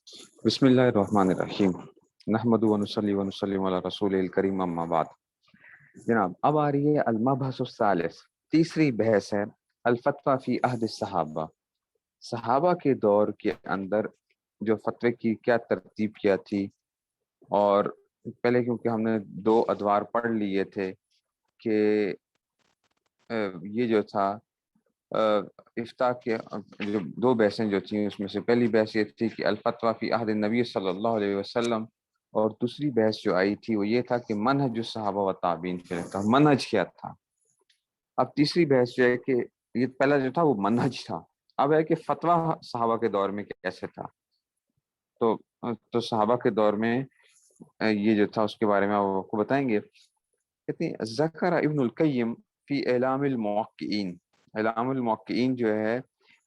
بسم اللہ الرحمن الرحیم نحمد و نصلی و نسلم علی رسول الکریم اما بعد۔ جناب اب آ رہی ہے المبحث الثالث، تیسری بحث ہے الفتویٰ فی عہد الصحابہ، صحابہ کے دور کے اندر جو فتوے کی کیا ترتیب کیا تھی۔ اور پہلے کیونکہ ہم نے دو ادوار پڑھ لیے تھے کہ یہ جو تھا افتاء کے جو دو بحثیں جو تھیں، اس میں سے پہلی بحث یہ تھی کہ الفتویٰ فی عہد النبی صلی اللہ علیہ وسلم، اور دوسری بحث جو آئی تھی وہ یہ تھا کہ منہج الصحابہ و تابعین کا منہج کیا تھا۔ اب تیسری بحث جو ہے کہ یہ پہلا جو تھا وہ منہج تھا، اب ہے کہ فتویٰ صحابہ کے دور میں کیسے تھا۔ تو صحابہ کے دور میں یہ جو تھا اس کے بارے میں آپ کو بتائیں گے۔ کہتے ہیں ذکر ابن القیم فی اعلام الموقعین، اعلام الموقعین جو ہے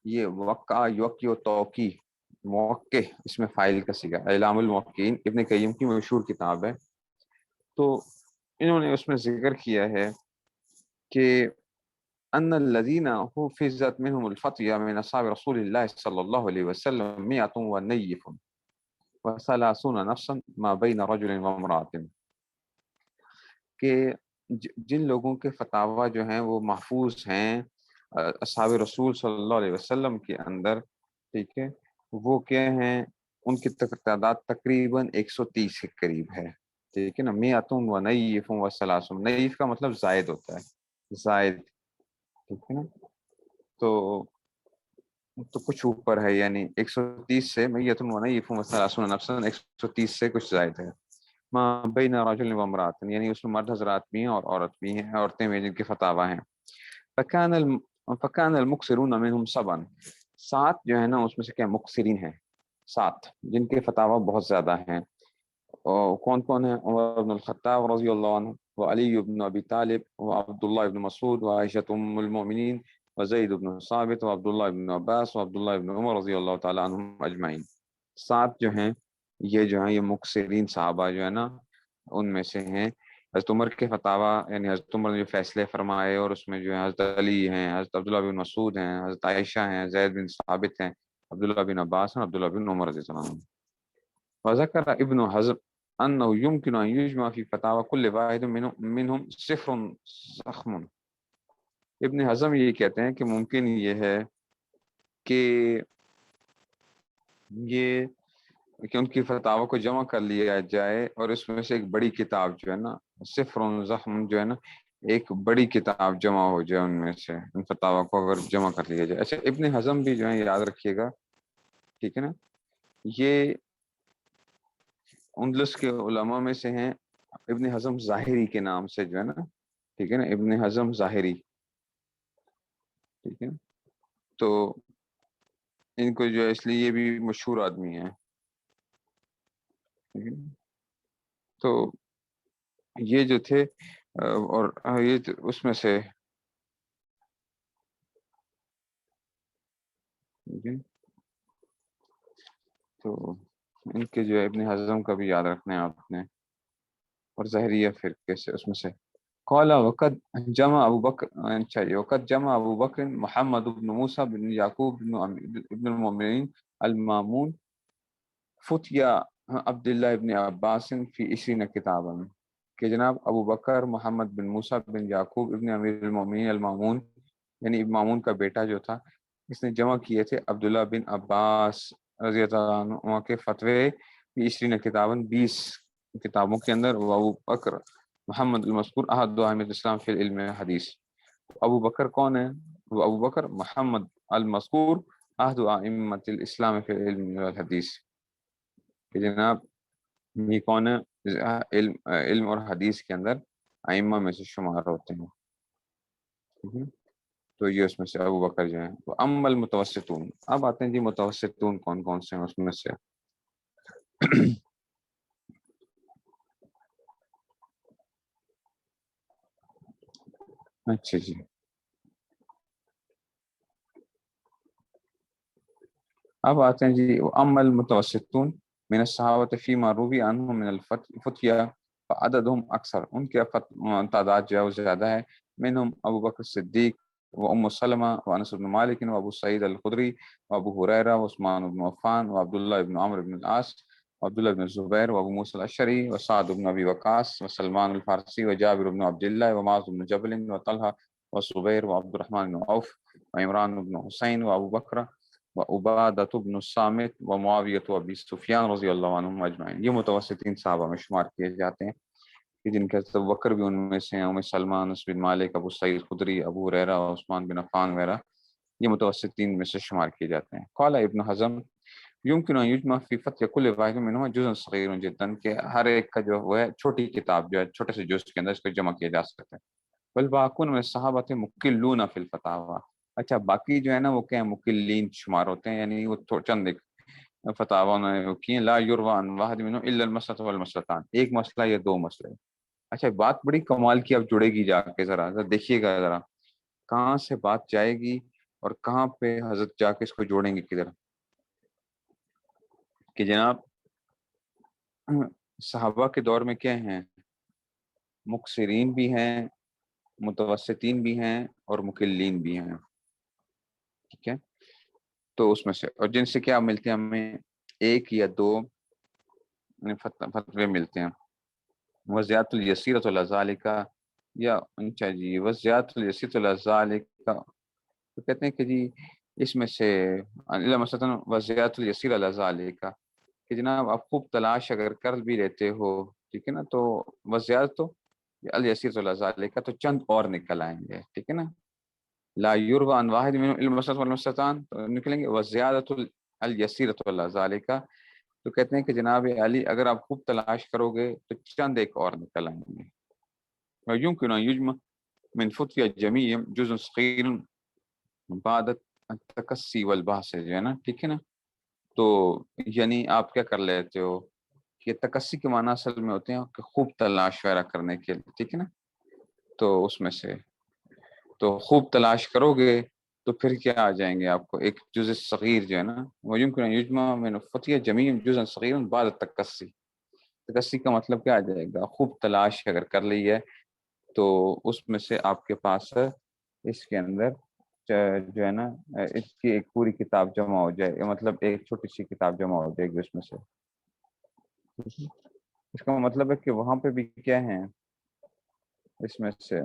یہ وقع یوقع و توقع، موقع اس میں فاعل کا صیغہ، اعلام الموقعین ابن قیم کی مشہور کتاب ہے۔ تو انہوں نے اس میں ذکر کیا ہے کہ ان الذین حفظت منهم الفتوى من اصحاب رسول اللہ صلی اللہ علیہ وسلم مئۃ ونیف وثلاثون نفسا ما بین رجل وامرأة، کہ جن لوگوں کے فتاوی جو ہیں وہ محفوظ ہیں اصحاب رسول صلی اللہ علیہ وسلم کے اندر، ٹھیک ہے، وہ کیا ہیں، ان کی تعداد تقریباً 130 کے قریب ہے، ٹھیک ہے نا۔ میاتون و نیف و سلاسم، نیف کا مطلب زائد ہوتا ہے، زائد، ٹھیک ہے نا۔ تو کچھ اوپر ہے، یعنی 130 سے میتون و نیف و سلاسون نفسن، 130 سے کچھ زائد ہے۔ ما بین رجل و امرأۃ، یعنی اس میں مرد حضرات بھی ہیں اور عورت بھی ہیں، عورتیں بھی جن کے فتاوی ہیں۔ فکان المکثرون منهم سبعا، 7 جو ہے نا اس میں سے کیا مکثرین ہیں، 7 جن کے فتاوی بہت زیادہ ہیں۔ اور کون کون ہیں؟ عمر بن الخطاب رضی اللہ عنہ، وعلی بن ابی طالب، وعبداللہ بن مسعود، وعائشہ ام المؤمنین، وزید بن ثابت، وعبداللہ بن عباس، وعبداللہ بن عمر رضی اللہ تعالی عنہم اجمعین۔ 7 جو ہیں یہ مکثرین صحابہ جو ہے نا ان میں سے ہیں۔ حضرت عمر کے فتاوی، یعنی حضرت عمر نے جو فیصلے فرمائے، اور اس میں جو ہے حضرت علی ہیں، حضرت عبداللہ بن مسعود ہیں، حضرت عائشہ ہیں، زید بن ثابت ہیں، عبداللہ بن عباس ہیں، عبداللہ بن عمر رضی اللہ عنہ۔ وذکر ابن حزم انه يمكن ان يجمع في فتاوى كل واحد منهم صفر ضخم۔ ابن حزم یہ کہتے ہیں کہ ممکن یہ ہے کہ ان کی فتاوی کو جمع کر لیا جائے، اور اس میں سے ایک بڑی کتاب جو ہے نا، صفر ضخم جو ہے نا، ایک بڑی کتاب جمع ہو جائے ان میں سے، ان فتاوی کو اگر جمع کر لیا جائے۔ اچھا، ابن حزم بھی جو ہے یاد رکھیے گا، ٹھیک ہے نا، یہ اندلس کے علماء میں سے ہیں۔ ابن حزم ظاہری کے نام سے جو ہے نا، ٹھیک ہے نا، ابن حزم ظاہری، ٹھیک ہے، تو ان کو جو ہے اس لیے یہ بھی مشہور آدمی ہیں، ٹھیک ہے؟ تو یہ جو تھے اور یہ اس میں سے، ٹھیک ہے، تو ان کے جو ہے ابن حزم کا بھی یاد رکھنا ہے آپ نے، اور ظاہریہ فرقے سے اس میں سے۔ قال وقد جمع ابو بکر، چاہیے وقد جمع ابو بکر محمد بن موسیٰ بن یعقوب ابن المؤمنین المامون فتیا عبداللہ ابن عباس فی 20 کتابا، کہ جناب ابو بکر محمد بن موسیٰ بن یعقوب ابن امیر المؤمنین المامون، یعنی مامون کا بیٹا جو تھا، اس نے جمع کیے تھے عبداللہ بن عباس رضی اللہ عنہ کے فتوے فی 20 کتابا، 20 کتابوں کے اندر۔ ابو بکر محمد المذکور احد ائمۃ الاسلام فی العلم حدیث، ابو بکر کون ہے؟ وہ ابو بکر محمد المذکور احد ائمۃ الاسلام فی العلم والحدیث، کہ جناب یہ کون ہے؟ علم اور حدیث کے اندر ائمہ میں سے شمار ہوتے ہیں۔ تو یہ اس میں سے ابو بکر جو ہیں وہ ام المتوسطون۔ اب آتے ہیں جی متوسطون کون کون سے ہیں اس میں سے۔ اچھا جی، اب آتے ہیں جی ام المتوسطون من الصحابۃ فیما روی عنہم من الفتیا فعددہم اکثر، ان کے تعداد جو ہے وہ زیادہ ہے۔ منہم ابو بکر صدیق وأم سلمة وأنس بن مالك وأبو سعيد الخدري وأبو هريرة وعثمان بن عفان وعبد الله بن عمرو بن العاص وعبد الله بن الزبير وأبو موسى الأشعري وسعد بن أبي وقاص وسلمان الفارسي وجابر بن عبد الله ومعاذ بن جبل وطلحة والزبير وعبد الرحمن بن عوف وعمران بن حسين وأبو بكر وعبادة بن الصامت ومعاوية وأبي سفيان رضی اللہ عنہم اجمعین. یہ متوسطین صحابہ میں شمار کیے جاتے ہیں کہ جن کے ابو بکر بھی ان میں سے ہیں، ام سلمان، انس بن مالک، ابو سعید خدری، ابو ہریرہ، عثمان بن عفان وغیرہ، یہ متوسطین میں سے شمار کیے جاتے ہیں. قال ابن حزم يمكن ان يجمع في فتح كل واحد منهما جزء صغير جدا، کہ ہر ایک کا جو ہے چھوٹی کتاب جو ہے چھوٹے سے جز کے اندر اس کو جمع کیا جا سکتا ہے. والباقون من الصحابہ مقلون فی الفتاوی. اچھا باقی جو ہے نا وہ کیا ہیں، مقلین شمار ہوتے ہیں، یعنی وہ چند ایک فتاوا نے کی. لا یروى عن واحد منهم الا المسألة والمسألتان، ایک مسئلہ یا دو مسئلے. اچھا بات بڑی کمال کی اب جڑے گی، جا کے ذرا دیکھیے گا ذرا کہاں سے بات جائے گی اور کہاں پہ حضرت جا کے اس کو جوڑیں گے کدھر. کہ جناب صحابہ کے دور میں کیا ہیں، مقصرین بھی ہیں، متوسطین بھی ہیں اور مقلین بھی ہیں. ٹھیک ہے، تو اس میں سے اور جن سے کیا ملتے ہیں ہمیں ایک یا دو فتوے ملتے ہیں. وزیات الیسیرۃ الازالک یا اچھا جی وزیات الیسیرۃ الازالک، تو کہتے ہیں کہ جی اس میں سے مثلا وزیات الیسیر الازالک، کہ جناب آپ خوب تلاش اگر کر بھی لیتے ہو، ٹھیک ہے نا، تو وزیات تو الیسیر الازالک تو چند اور نکل آئیں گے. ٹھیک ہے نا، لا یروى عن واحد من المسألة والمسألتان تو نکلیں گے وزیادۃ الیسیرۃ الازالک. تو کہتے ہیں کہ جناب علی اگر آپ خوب تلاش کرو گے تو چند ایک اور نکل آئیں گے. ويمكن ان يجمع من فتوى الجميع جزء صغير بعد التکسی والبحث، جو ہے نا. ٹھیک ہے نا، تو یعنی آپ کیا کر لیتے ہو کہ تکسی کے معنی اصل میں ہوتے ہیں کہ خوب تلاش وغیرہ کرنے کے لیے. ٹھیک ہے نا، تو اس میں سے تو خوب تلاش کرو گے تو پھر کیا آ جائیں گے آپ کو ایک جزء صغیر جو ہے نا. ويمكن ان يجمع من فتوى الجميع جزء صغير بعد التکسی. تکسی کا مطلب کیا آ جائے گا، خوب تلاش اگر کر لی ہے تو اس میں سے آپ کے پاس اس کے اندر جو ہے نا اس کی ایک پوری کتاب جمع ہو جائے، مطلب ایک چھوٹی سی کتاب جمع ہو جائے گی اس میں سے. اس کا مطلب ہے کہ وہاں پہ بھی کیا ہیں اس میں سے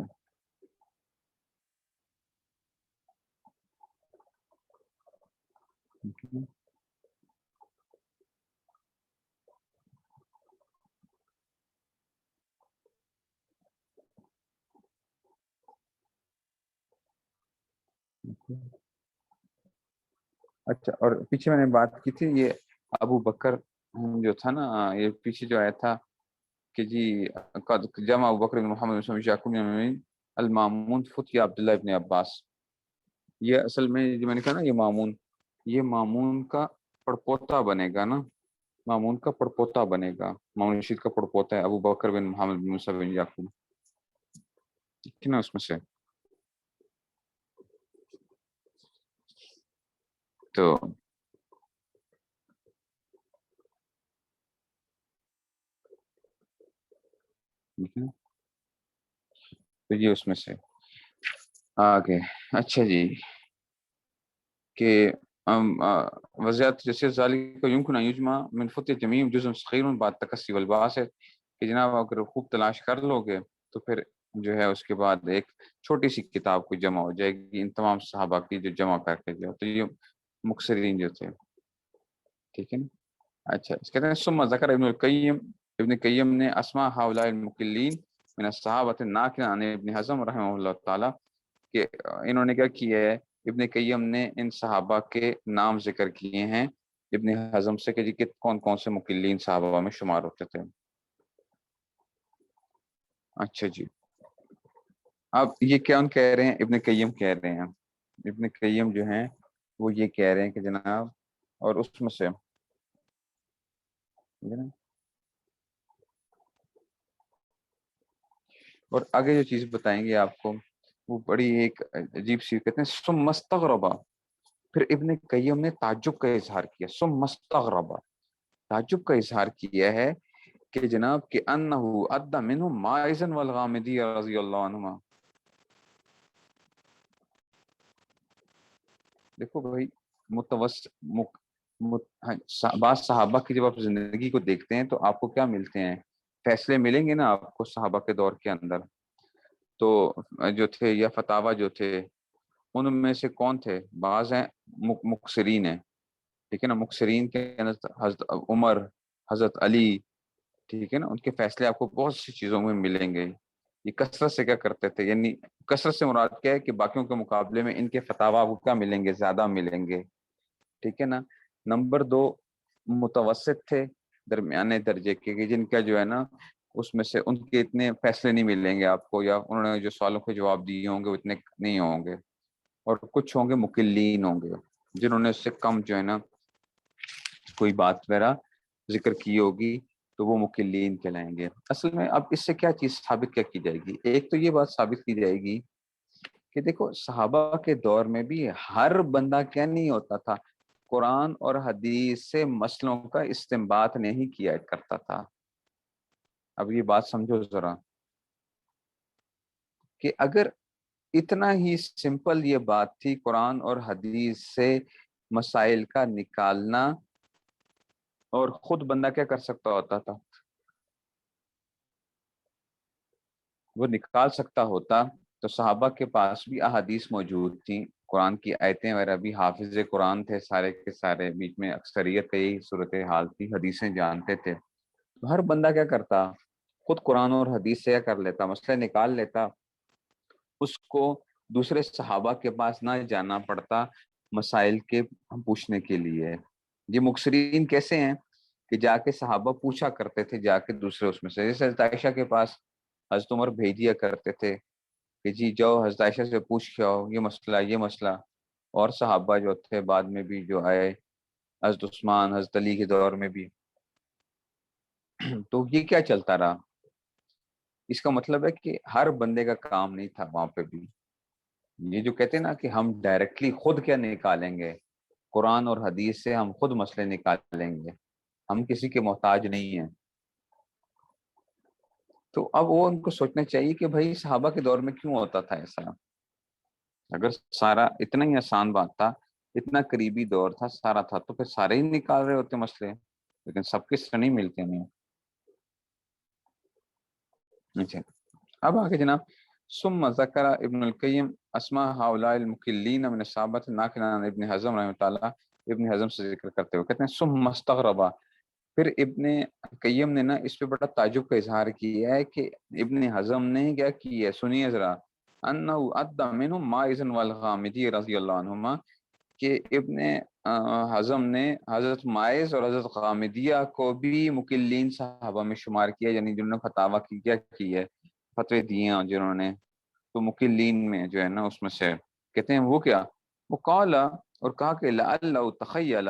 اچھا. اور پیچھے میں نے بات کی تھی یہ ابو بکر جو تھا نا، یہ پیچھے جو آیا تھا کہ جی قد جمع ابو بکر بن محمد بن یعقوب المامون فتوی عبداللہ ابن عباس. یہ اصل میں جو میں نے کہا نا یہ مامون کا پڑپوتا بنے گا نا، مامون کا پڑپوتا بنے گا، مامون رشید کا پڑپوتا ہے ابو بکر بن محمد بن موسیٰ بن یعقوب. ٹھیک ہے نا، اس میں سے تو یہ اس میں سے آگے. اچھا جی کہ وضاحت جیسے ذالک کو يمكن ان يجمع من فتح جميع جزء صغير بعد تکسی والباس ہے کہ جناب اگر خوب تلاش کر لو گے تو پھر جو ہے اس کے بعد ایک چھوٹی سی کتاب کو جمع ہو جائے گی ان تمام صحابہ کی جو جمع کر کے جو تو یہ مکثرین جو تھے. ٹھیک ہے نا. اچھا اس کہتے ہیں ثم ذکر ابن قیم نے اسماء هؤلاء المقلین من الصحابۃ الناقل عن ابن حزم رحمہ اللہ تعالی، کہ انہوں نے کیا کیا ہے، ابن قیم نے ان صحابہ کے نام ذکر کیے ہیں ابن حزم سے کہ جی کہ کون کون سے مقلین صحابہ میں شمار ہوتے تھے. اچھا جی اب یہ کیا کہہ رہے ہیں، ابن قیم کہہ رہے ہیں، ابن قیم جو ہیں وہ یہ کہہ رہے ہیں کہ جناب اور اس میں سے اور آگے جو چیز بتائیں گے آپ کو وہ بڑی ایک عجیب سی، کہتے ہیں ثم استغربا، پھر ابن قیم نے تعجب کا اظہار کیا. ثم استغربا، تعجب کا اظہار کیا ہے کہ جناب کہ انہو ادى منہم ماعزا والغامدی رضی اللہ عنہما. دیکھو بھائی، بعض صحابہ کی جب آپ زندگی کو دیکھتے ہیں تو آپ کو کیا ملتے ہیں؟ فیصلے ملیں گے نا آپ کو صحابہ کے دور کے اندر. تو جو تھے یا فتاوی جو تھے، ان میں سے کون تھے؟ بعض ہیں مکثرین ہیں، ٹھیک ہے نا. مکثرین کے اندر حضرت عمر، حضرت علی، ٹھیک ہے نا. ان کے فیصلے آپ کو بہت سی چیزوں میں ملیں گے. یہ کثرت سے کیا کرتے تھے، یعنی کثرت سے مراد کیا ہے کہ باقیوں کے مقابلے میں ان کے فتاوی آپ کو کیا ملیں گے؟ زیادہ ملیں گے، ٹھیک ہے نا. نمبر 2، متوسط تھے، درمیانے درجے کے، کہ جن کا جو ہے نا اس میں سے ان کے اتنے فیصلے نہیں ملیں گے آپ کو، یا انہوں نے جو سوالوں کے جواب دیے ہوں گے وہ اتنے نہیں ہوں گے. اور کچھ ہوں گے مقلین ہوں گے، جنہوں نے اس سے کم جو ہے نا کوئی بات وغیرہ ذکر کی ہوگی، تو وہ مقلین کہلائیں گے. اصل میں اب اس سے کیا چیز ثابت کیا کی جائے گی؟ ایک تو یہ بات ثابت کی جائے گی کہ دیکھو صحابہ کے دور میں بھی ہر بندہ کیا نہیں ہوتا تھا، قرآن اور حدیث سے مسئلوں کا استنباط نہیں کیا کرتا تھا. اب یہ بات سمجھو ذرا، کہ اگر اتنا ہی سمپل یہ بات تھی قرآن اور حدیث سے مسائل کا نکالنا، اور خود بندہ کیا کر سکتا ہوتا تھا؟ وہ نکال سکتا ہوتا، تو صحابہ کے پاس بھی احادیث موجود تھیں، قرآن کی آیتیں وغیرہ بھی. حافظ قرآن تھے سارے کے سارے، بیچ میں اکثریت کا یہی صورتحال تھی، حدیثیں جانتے تھے. ہر بندہ کیا کرتا؟ خود قرآن اور حدیث سے کیا کر لیتا؟ مسئلہ نکال لیتا. اس کو دوسرے صحابہ کے پاس نہ جانا پڑتا مسائل کے پوچھنے کے لیے. یہ مکثرین کیسے ہیں کہ جا کے صحابہ پوچھا کرتے تھے، جا کے دوسرے اس میں سے. جیسے حضرت عائشہ کے پاس حضرت عمر بھیج دیا کرتے تھے کہ جی جاؤ حضرت عائشہ سے پوچھ کے آؤ یہ مسئلہ یہ مسئلہ. اور صحابہ جو تھے بعد میں بھی جو آئے، حضرت عثمان، حضرت علی کے دور میں بھی. تو یہ کیا چلتا رہا؟ اس کا مطلب ہے کہ ہر بندے کا کام نہیں تھا وہاں پہ بھی. یہ جو کہتے ہیں نا کہ ہم ڈائریکٹلی خود کیا نکالیں گے، قرآن اور حدیث سے ہم خود مسئلے نکالیں گے، ہم کسی کے محتاج نہیں ہیں. تو اب وہ ان کو سوچنا چاہیے کہ بھائی صحابہ کے دور میں کیوں ہوتا تھا ایسا؟ اگر سارا اتنا ہی آسان بات تھا، اتنا قریبی دور تھا، سارا تھا، تو پھر سارے ہی نکال رہے ہوتے مسئلے. لیکن سب کس سے نہیں ملتے ہیں. اچھا، اب آگے جناب، ثم ذکر ابن القیم اسماء هؤلاء المکلین من الصحابۃ ناقلا عن ابن حزم رحمۃ اللہ. ابن حزم سے ذکر کرتے ہوئے کہتے ہیں ثم استغربا، پھر ابن قیم نے نا اس پہ بڑا تعجب کا اظہار کیا ہے کہ ابن حزم نے کیا کیا ہے. سنیے ذرا، انہ ادى منهم مائز والغامدی رضی اللہ عنہما، کہ ابن حزم نے حضرت مائز اور حضرت غامدیہ کو بھی مقلین صحابہ میں شمار کیا، یعنی جنہوں نے فتاوی کی ہے، فتوے دیے ہیں جنہوں نے، تو مقلین میں جو ہے نا اس میں سے. کہتے ہیں وہ کیا؟ وہ قال، اور کہا کہ لعلہ تخیل،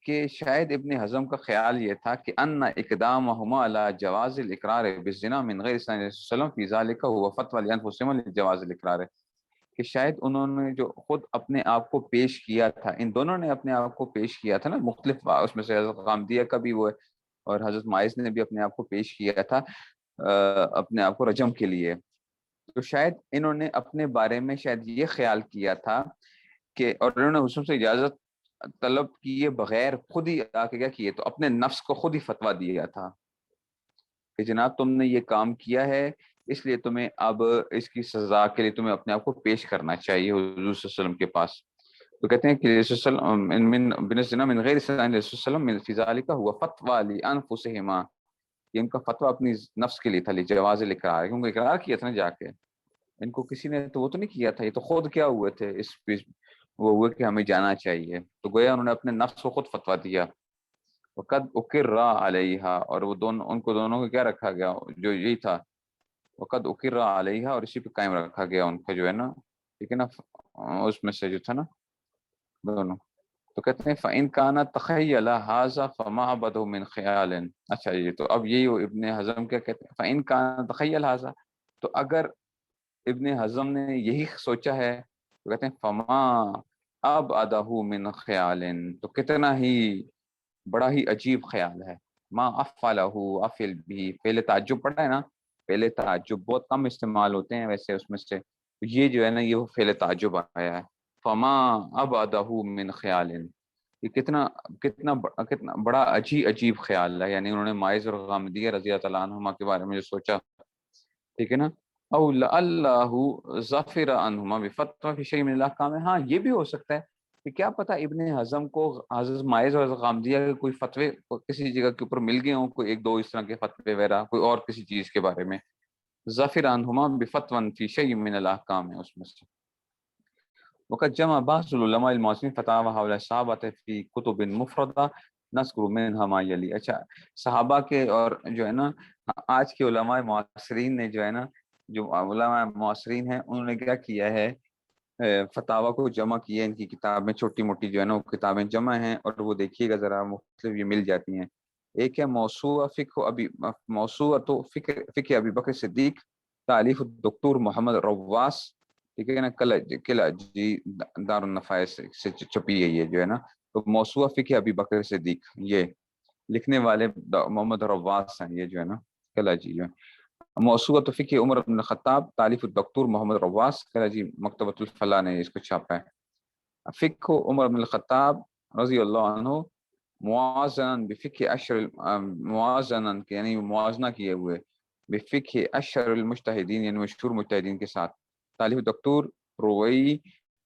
کہ شاید ابن حزم کا خیال یہ تھا کہ ان اقدامہما علی جواز الاقرار بالزنا من غیر صلی اللہ علیہ وسلم فی ذلک هو فتوی لانفسہم لجواز الاقرار، کہ شاید انہوں نے جو خود اپنے آپ کو پیش کیا تھا، ان دونوں نے اپنے آپ کو پیش کیا تھا نا، مختلف اس میں سے حضرت غامدیہ کا بھی وہ ہے، اور حضرت مائز نے بھی اپنے آپ کو پیش کیا تھا اپنے آپ کو رجم کے لیے. تو شاید انہوں نے اپنے بارے میں شاید یہ خیال کیا تھا کہ، اور انہوں نے حسن سے اجازت طلب کیے بغیر خود ہی آ کے کیا کیے، تو اپنے نفس کو خود ہی فتویٰ دیا تھا کہ جناب تم نے یہ کام کیا ہے، اس لیے تمہیں اب اس کی سزا کے لیے تمہیں اپنے آپ کو پیش کرنا چاہیے حضور صلی اللہ علیہ وسلم کے پاس. تو کہتے ہیں کہ من غیر وسلم فی ذلک هو فتوی لانفسہما، یہ ان کا فتویٰ اپنی نفس کے لیے تھا، لجواز الاقرار، کیونکہ اقرار کیا تھا نا جا کے. ان کو کسی نے تو وہ تو نہیں کیا تھا، یہ تو خود کیا ہوئے تھے اس وہ ہوئے کہ ہمیں جانا چاہیے، تو گویا انہوں نے اپنے نفس کو خود فتویٰ دیا. وقد اقر علیہا، اور وہ دونوں ان کو دونوں کو کیا رکھا گیا، جو یہی تھا، وقد اقر علیہا، اور اسی پہ قائم رکھا گیا ان کا جو ہے نا، ٹھیک ہے نا، اس میں سے جو تھا نا دونوں. تو کہتے ہیں فَإِن كَانَ تَخَيَّلَ هَذَا فَمَا عَبَدَهُ مِنْ خِيَالٍ. اچھا یہ تو اب یہی ابن حزم کیا کہتے ہیں، فَإِن كَانَ تَخَيَّلَ هَذَا، تو اگر ابن حزم نے یہی سوچا ہے، تو کہتے ہیں فما ابعدہ من خیال، تو کتنا ہی بڑا ہی عجیب خیال ہے. ما افعلہ افعل بھی، پہلے تعجب پڑھا ہے نا، پہلے تعجب بہت کم استعمال ہوتے ہیں ویسے اس میں سے، یہ جو ہے نا یہ وہ فعل تعجب آیا ہے. فما ابعدہ من خیال، یہ کتنا بڑا عجیب خیال ہے، یعنی انہوں نے ماعز اور غامدیہ رضی اللہ تعالیٰ عنہما کے بارے میں جو سوچا، ٹھیک ہے نا، او اللہ ظفر عنہما بفتوى فی شیء من الاحکام، ہاں یہ بھی ہو سکتا ہے کہ کیا پتہ ابن حزم کو حضرت ماعز اور غامدیہ کے کوئی فتوے کسی جگہ کے اوپر مل گئے ہوں، کوئی ایک دو اس طرح کے فتوے وغیرہ کوئی اور کسی چیز کے بارے میں، ظفر عنہما بفتوى فی شیء من الاحکام ہے اس میں سے۔ وقد جمع بعض العلماء المعاصرین فتاوی حول الصحابہ فی کتب مفردہ نذکر منها ما یلی، اچھا صحابہ کے اور جو ہے نا آج کے علماء معاصرین نے جو ہے نا، جو علماء معاصرین ہیں انہوں نے کیا کیا ہے، فتاوی کو جمع کیا ہے ان کی کتاب میں، چھوٹی موٹی جو ہے نا وہ کتابیں جمع ہیں، اور وہ دیکھیے گا ذرا مختلف یہ مل جاتی ہیں۔ ایک ہے موسوعۃ فقہ ابی بکر صدیق تالیف الدکتور محمد رواس، ٹھیک ہے نا، قلعہ جی دار النفائس سے چھپی ہے یہ جو ہے نا، تو موسوعہ فقہ ابی بکر صدیق، یہ لکھنے والے محمد رواس ہیں، یہ جو ہے نا قلعہ جی جو ہے۔ موسوعۃ فقہ عمر بن الخطاب تالیف الدکتور محمد رواس، قلعہ جی مکتبۃ الفلاح نے اس کو چھاپا ہے۔ فقہ عمر بن الخطاب رضی اللہ عنہ موازناً بفقہ موازناً یعنی موازنہ کیے ہوئے بفقہ اشہر المجتہدین، یعنی مشہور مجتہدین کے ساتھ، تالیف دکتور روئی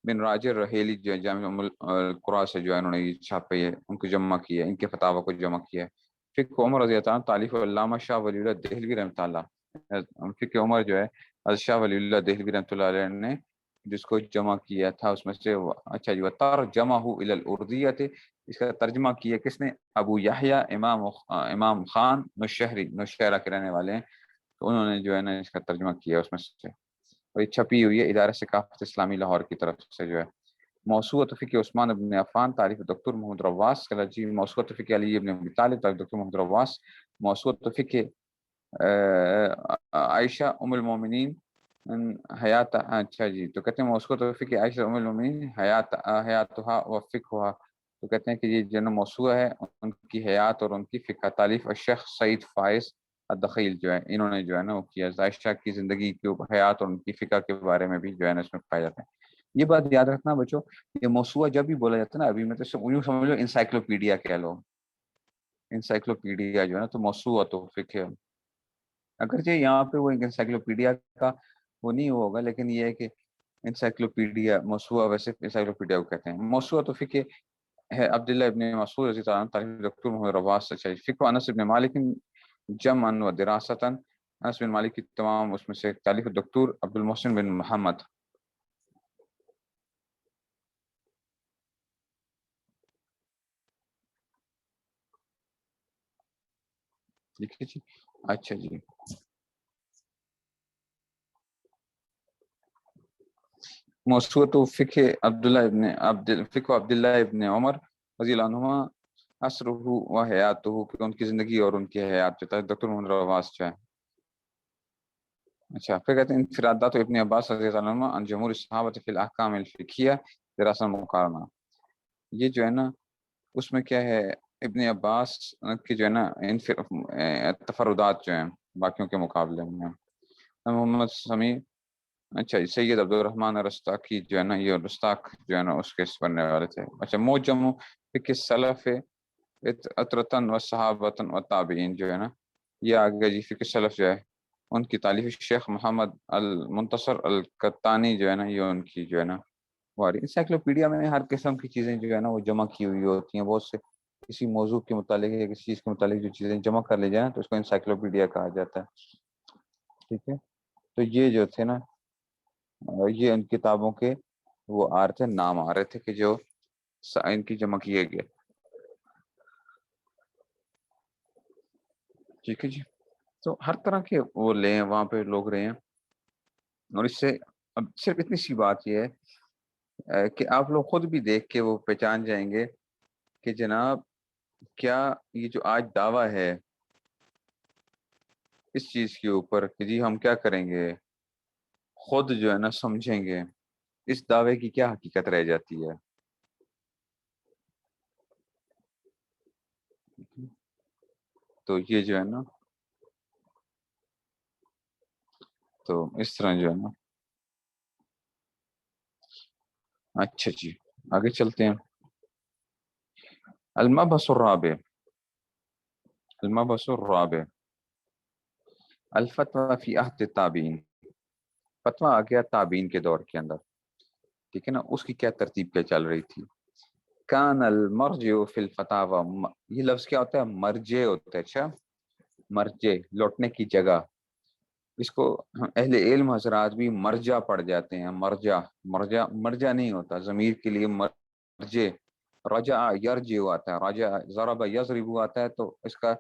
بن راجر رحیلی جو ہے جامع ام القرآن سے جو ہے انہوں نے یہ چھاپے ہے، ان کو جمع کیا ہے، ان کے فتاوی کو جمع کیا ہے۔ فقہ عمر رضی اللہ عنہ تالیف علامہ شاہ ولی اللہ دہلوی رحمۃ اللہ، فقہ عمر جو ہے حضرت شاہ ولی اللہ دہلوی رحمۃ اللہ علیہ نے جس کو جمع کیا تھا اس میں سے، اچھا جی، وترجمہ الی الاردیہ، اس کا ترجمہ کیا کس نے، ابو یحییٰ امام خان نوشہری، نوشہرہ کے رہنے والے ہیں، تو انہوں نے جو ہے نا اس کا ترجمہ کیا اس میں سے، اور یہ چھپی ہوئی ہے ادارہ ثقافت اسلامی لاہور کی طرف سے جو ہے۔ موسوعۃ فقہ عثمان بن عفان تاریخ دکتور محمد رواس، جی موسوعۃ فقہ علی ابن ابی طالب تاریخ دکتور محمد رواس، موسوعۃ فقہ عائشہ ام المومنین حیات، اچھا جی، تو کہتے ہیں موسوعۃ فقہ عائشہ ام المومنین حیاتھا و فقہا، تو کہتے ہیں کہ یہ جو موسوعہ ہے ان کی حیات اور ان کی فقہ، تالیف الشیخ سعید فائز الدخیل جو ہے، انہوں نے جو ہے نا وہ کیا، عائشہ کی زندگی کی حیات اور ان کی فقہ کے بارے میں بھی جو ہے نا اس میں پایا جاتا ہے۔ یہ بات یاد رکھنا بچوں، یہ موسوعہ جب بھی بولا جاتا ہے نا عربی میں تو یوں سمجھ لو انسائکلوپیڈیا کہہ لو، انسائکلوپیڈیا جو ہے نا، تو موسوعہ تو فقہ، اگرچہ یہاں پہ وہ انسائکلوپیڈیا کا وہ نہیں ہوگا، لیکن یہ ہے کہ انسائکلوپیڈیا موسوعہ، ویسے انسائکلوپیڈیا کو کہتے ہیں۔ موسوعہ تو فقہ ہے عبداللہ ابن مسعود رضی اللہ عنہ تاریخ دکتور محمد رواس، اچھا فقہ انس بن مالک جمعا و دراستاً، انس بن مالک کی تمام اس میں سے تالیف دکتور عبد المحسن بن محمد، لکھیے جی، اچھا جی، موسوعۃ فقہ عبداللہ فقہ عبداللہ ابن عمر رضی اللہ عنہما عصرہ و حیاتہ، کہ ان کی زندگی اور ان کی حیات جو ہے دکتور محمد رواس جو ہے۔ اچھا پھر کہتے ہیں انفرادات ابن عباس رضی اللہ عنہ عن جمہور الصحابہ فی الاحکام الفقہیہ دراسہ مقارنہ، یہ جو ہے نا اس میں کیا ہے، ابن عباس کی جو ہے نا تفردات جو ہیں باقیوں کے مقابلے میں، محمد سمیع، اچھا سید عبد الرحمن رستاقی جو ہے نا، یہ رستاق جو ہے نا اس کے بننے والے تھے۔ اچھا موجم فقہ سلف اطرتن و صحابتن و تابعین جو ہے نا، یہ آگے جی فقہ سلف جو ہے ان کی تالیف شیخ محمد المنتصر القطانی جو ہے نا، یہ ان کی جو ہے نا وہ انسائکلوپیڈیا میں ہر قسم کی چیزیں جو ہے نا وہ جمع کی ہوئی ہوتی ہیں، بہت سے کسی موضوع کے متعلق یا کسی چیز کے متعلق جو چیزیں جمع کر لی جائیں تو اس کو انسائکلوپیڈیا کہا جاتا ہے، ٹھیک ہے۔ تو یہ جو تھے نا یہ ان کتابوں کے وہ آ رہے تھے، نام آ رہے تھے کہ جو ان کی جمع کیے گئے، ٹھیک ہے جی۔ تو ہر طرح کے وہ لے ہیں وہاں پہ لوگ رہے ہیں، اور اس سے اب صرف اتنی سی بات یہ ہے کہ آپ لوگ خود بھی دیکھ کے وہ پہچان جائیں گے کہ جناب کیا یہ جو آج دعویٰ ہے اس چیز کے اوپر کہ جی ہم کیا کریں گے، خود جو ہے نا سمجھیں گے اس دعوے کی کیا حقیقت رہ جاتی ہے۔ تو یہ جو ہے نا، تو اس طرح جو ہے نا اچھا جی، آگے چلتے ہیں. المبحث الرابع، المبحث الرابع الفتوى فی عہد التابعین. فتویٰ آ گیا تابعین کے دور کے اندر، ٹھیک ہے نا. اس کی کیا ترتیب کیا چل رہی تھی. کان المرجع فی الفتاوی، یہ لفظ کیا ہوتا ہے؟ مرجع ہوتا ہے. اچھا، مرجع لوٹنے کی جگہ. اس کو اہل علم حضرات بھی مرجع پڑھ جاتے ہیں. مرجع، مرجع مرجع نہیں ہوتا، ضمیر کے لیے مرجع. رجع یرجع آتا ہے، رجع ضرب یضرب آتا ہے، تو اس کا